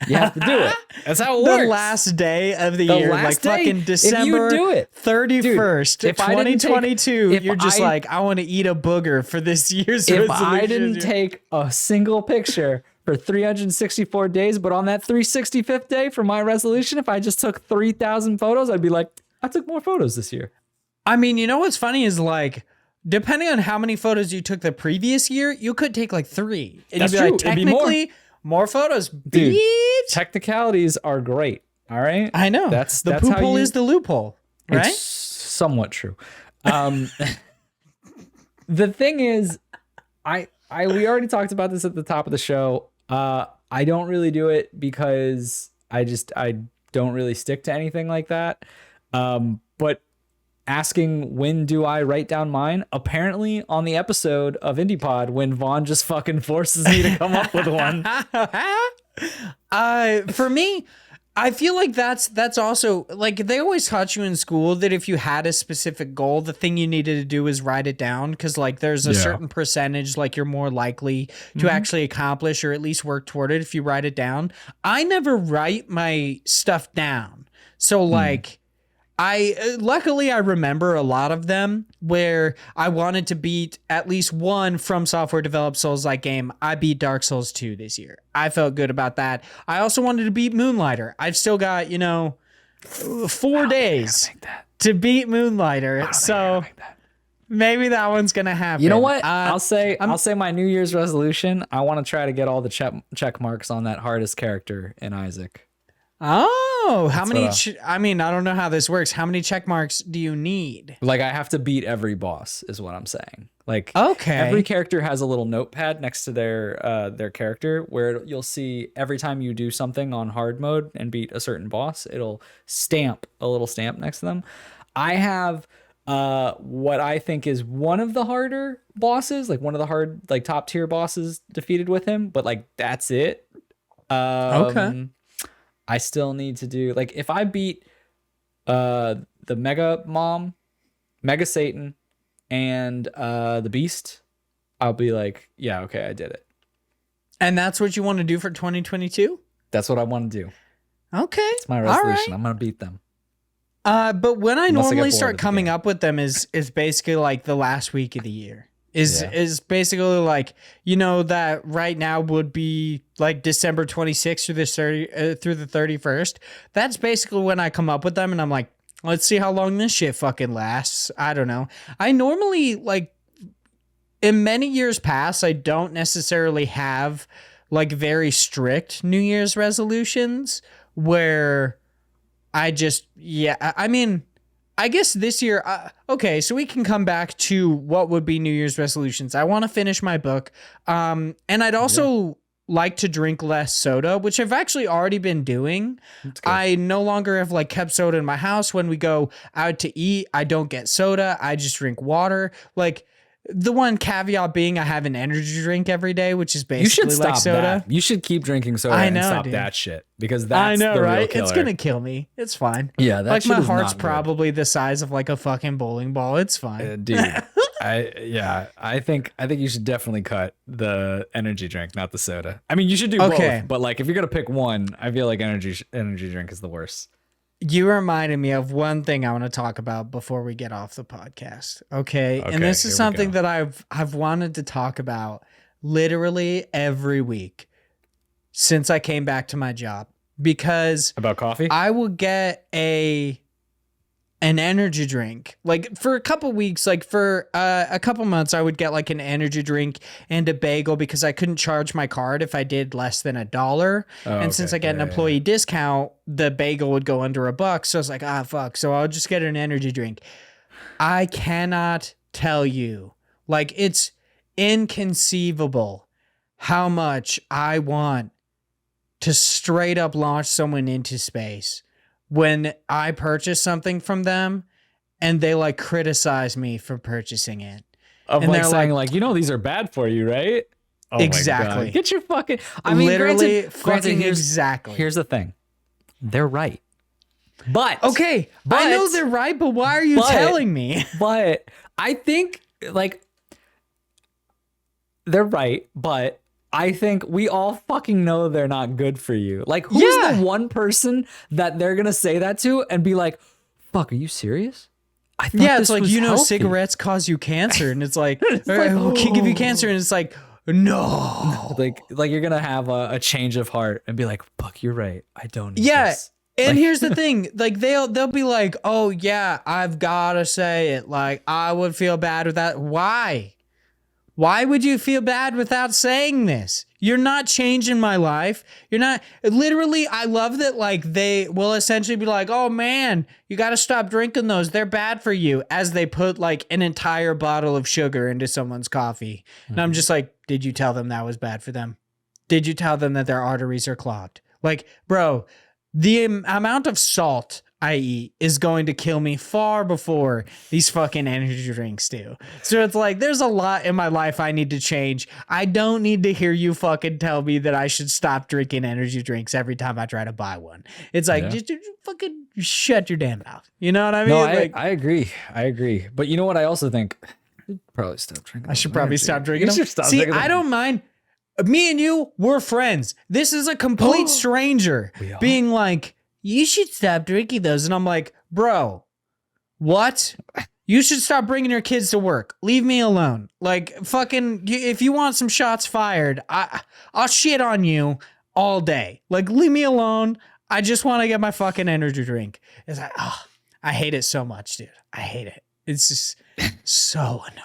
you have to do it. That's how it The works. last day of the year, like last day, fucking December if you do it, 31st, dude, if I didn't 2022, take- you're if just I- like, I want to eat a booger for this year's If resolution. I didn't take a single picture for 364 days, but on that 365th day for my resolution, if I just took 3,000 photos, I'd be like, I took more photos this year. I mean, you know what's funny is like, depending on how many photos you took the previous year, you could take like 3. And That's you'd be like, true. It'd be more. technically, more photos, Dude, bitch. technicalities are great. All right. I know. That's the how poophole you- is the loophole, right? It's somewhat true. The thing is, we already talked about this at the top of the show. I don't really do it because I don't really stick to anything like that. But asking when do I write down mine? Apparently on the episode of IndiePod when Vaughn just fucking forces me to come up with one. For me, I feel like that's also like they always taught you in school that if you had a specific goal, the thing you needed to do is write it down because like there's a certain percentage like you're more likely to actually accomplish or at least work toward it if you write it down. I never write my stuff down. So like luckily I remember a lot of them where I wanted to beat at least one From Software developed Souls-like game. I beat Dark Souls 2 this year. I felt good about that. I also wanted to beat Moonlighter. I've still got, 4 days to beat Moonlighter. So maybe that one's going to happen. You know what? I'll say my New Year's resolution. I want to try to get all the check marks on that hardest character in Isaac. Oh, how many? I don't know how this works. How many check marks do you need? Like I have to beat every boss is what I'm saying. Like okay, every character has a little notepad next to their character where you'll see every time you do something on hard mode and beat a certain boss, it'll stamp a little stamp next to them. I have what I think is one of the harder bosses, like one of the hard like top tier bosses defeated with him, but like that's it. Okay. I still need to do like if I beat the Mega Mom, Mega Satan, and the Beast, I'll be like, yeah, okay, I did it. And that's what you want to do for 2022? That's what I want to do. Okay. It's my resolution. All right. I'm gonna beat them. But when I Unless I get normally bored start of the coming game. up with them is basically like the last week of the year. Is basically like, that right now would be like December 26th through the 31st. That's basically when I come up with them and I'm like, let's see how long this shit fucking lasts. I don't know. I normally like in many years past, I don't necessarily have like very strict New Year's resolutions where I just, I guess this year, okay, so we can come back to what would be New Year's resolutions. I want to finish my book. And I'd also like to drink less soda, which I've actually already been doing. I no longer have like kept soda in my house. When we go out to eat, I don't get soda. I just drink water. Like, the one caveat being I have an energy drink every day, which is basically like soda. You should keep drinking soda and stop that shit, because that's the real killer. It's gonna kill me. It's fine. Yeah, that like shit my is heart's not probably the size of like a fucking bowling ball. It's fine, dude. I think you should definitely cut the energy drink, not the soda. I mean, you should do both, but like if you're gonna pick one, I feel like energy drink is the worst. You reminded me of one thing I want to talk about before we get off the podcast. Okay. And this is something that I've wanted to talk about literally every week since I came back to my job, because about coffee, I will get an energy drink like for a couple weeks, like for a couple months, I would get like an energy drink and a bagel because I couldn't charge my card if I did less than $1. And since I get an employee discount, the bagel would go under $1. So I was like, fuck. So I'll just get an energy drink. I cannot tell you, like, it's inconceivable how much I want to straight up launch someone into space when I purchase something from them and they like criticize me for purchasing it. And like they're saying like, these are bad for you, right? Oh exactly. My God. Get your fucking, I mean, literally granted, exactly. Here's the thing. They're right. But okay, I know they're right, but why are you telling me? But I think like they're right, but I think we all fucking know they're not good for you. Like, who's the one person that they're gonna say that to and be like, fuck, are you serious? I thought it's like, healthy. Cigarettes cause you cancer, and it's like, can give you cancer, and it's like, no. Like you're gonna have a change of heart and be like, fuck, you're right. I don't need this. And here's the thing, like they'll be like, oh yeah, I've gotta say it. Like, I would feel bad with that. Why? Why would you feel bad without saying this? You're not changing my life. You're not, literally, I love that, like, they will essentially be like, oh man, you got to stop drinking those. They're bad for you, as they put like an entire bottle of sugar into someone's coffee. And I'm just like, did you tell them that was bad for them? Did you tell them that their arteries are clogged? Like, bro, the amount of salt I eat is going to kill me far before these fucking energy drinks do. So it's like, there's a lot in my life I need to change. I don't need to hear you fucking tell me that I should stop drinking energy drinks every time I try to buy one. It's like, just fucking shut your damn mouth. You know what I mean? No, like, I agree. But you know what? I also think probably stop drinking. I should probably stop drinking them. See, I don't mind. Me and you, we're friends. This is a complete stranger being like, you should stop drinking those. And I'm like, bro, what? You should stop bringing your kids to work. Leave me alone. Like, fucking, if you want some shots fired, I'll shit on you all day. Like, leave me alone. I just want to get my fucking energy drink. It's like, I hate it so much, dude. I hate it. It's just so annoying.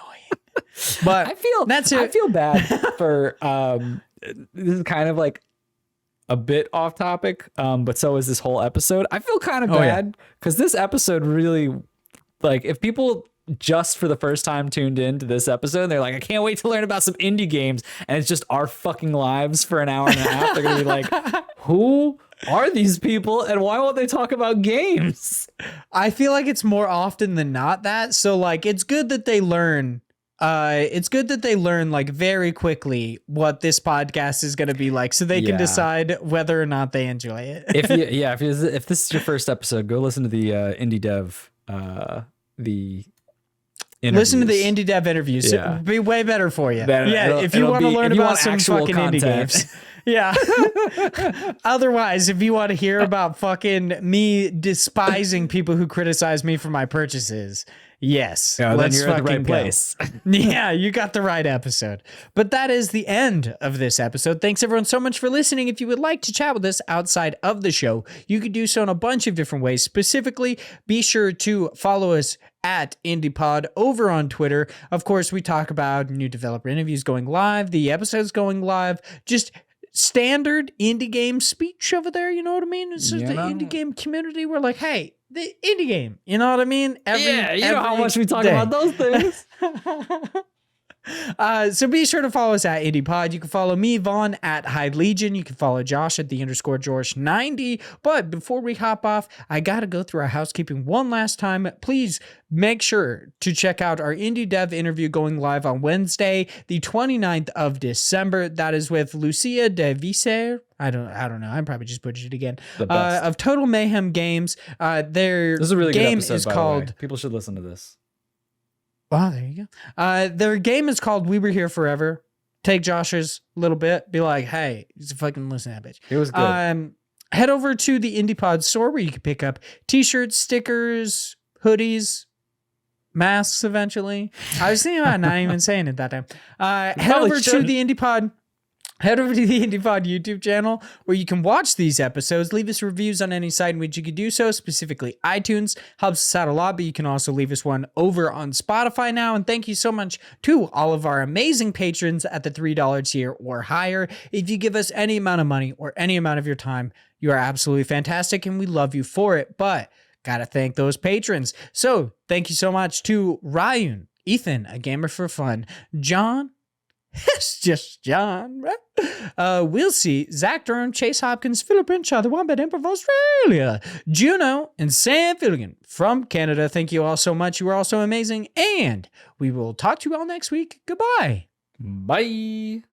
But I feel bad for, this is kind of like a bit off topic, but so is this whole episode. I feel kind of bad because this episode really, like, if people just for the first time tuned in to this episode, they're like, I can't wait to learn about some indie games, and it's just our fucking lives for an hour and a half. They're gonna be like, who are these people and why won't they talk about games? I feel like it's more often than not that. So like, it's good that they learn. It's good that they learn like very quickly what this podcast is going to be like, so they can decide whether or not they enjoy it. If this is your first episode, go listen to the indie dev the interviews. Listen to the indie dev interviews. It'll be way better for you. If you want to learn about some fucking indie games. Yeah. Otherwise, if you want to hear about fucking me despising people who criticize me for my purchases, yes, let's then you're at the right place. Yeah, you got the right episode. But that is the end of this episode. Thanks everyone so much for listening. If you would like to chat with us outside of the show, you could do so in a bunch of different ways. Specifically, be sure to follow us at IndiePod over on Twitter. Of course, we talk about new developer interviews going live, the episodes going live, just standard indie game speech over there. You know what I mean? It's just the indie game community. We're like, hey, the indie game. You know what I mean? You know how much we talk about those things. So be sure to follow us at IndiePod. You can follow me, Vaughn, at Hyde Legion. You can follow Josh at _George90. But before we hop off, I got to go through our housekeeping one last time. Please make sure to check out our indie dev interview going live on Wednesday, the 29th of December. That is with Lucia de Visser. I don't know. I'm probably just butchered it again. Of Total Mayhem Games. Their This is a really game good episode, is by called. the way. People should listen to this. Wow, there you go. Their game is called We Were Here Forever. Take Josh's little bit. Be like, hey, just fucking listen to that bitch. It was good. Head over to the IndiePod store where you can pick up t-shirts, stickers, hoodies, masks eventually. I was thinking about not even saying it that time. Head over to the IndiePod YouTube channel where you can watch these episodes. Leave us reviews on any site in which you could do so, specifically iTunes. Helps us out a lot, but you can also leave us one over on Spotify now. And thank you so much to all of our amazing patrons at the $3 tier or higher. If you give us any amount of money or any amount of your time, you are absolutely fantastic and we love you for it. But gotta thank those patrons. So thank you so much to Ryan, Ethan, a gamer for fun, John, it's just John, right? We'll see Zach Durham, Chase Hopkins, Philip Renshaw, the Wombat Emperor of Australia, Juno, and Sam Filligan from Canada. Thank you all so much. You are all so amazing. And we will talk to you all next week. Goodbye. Bye.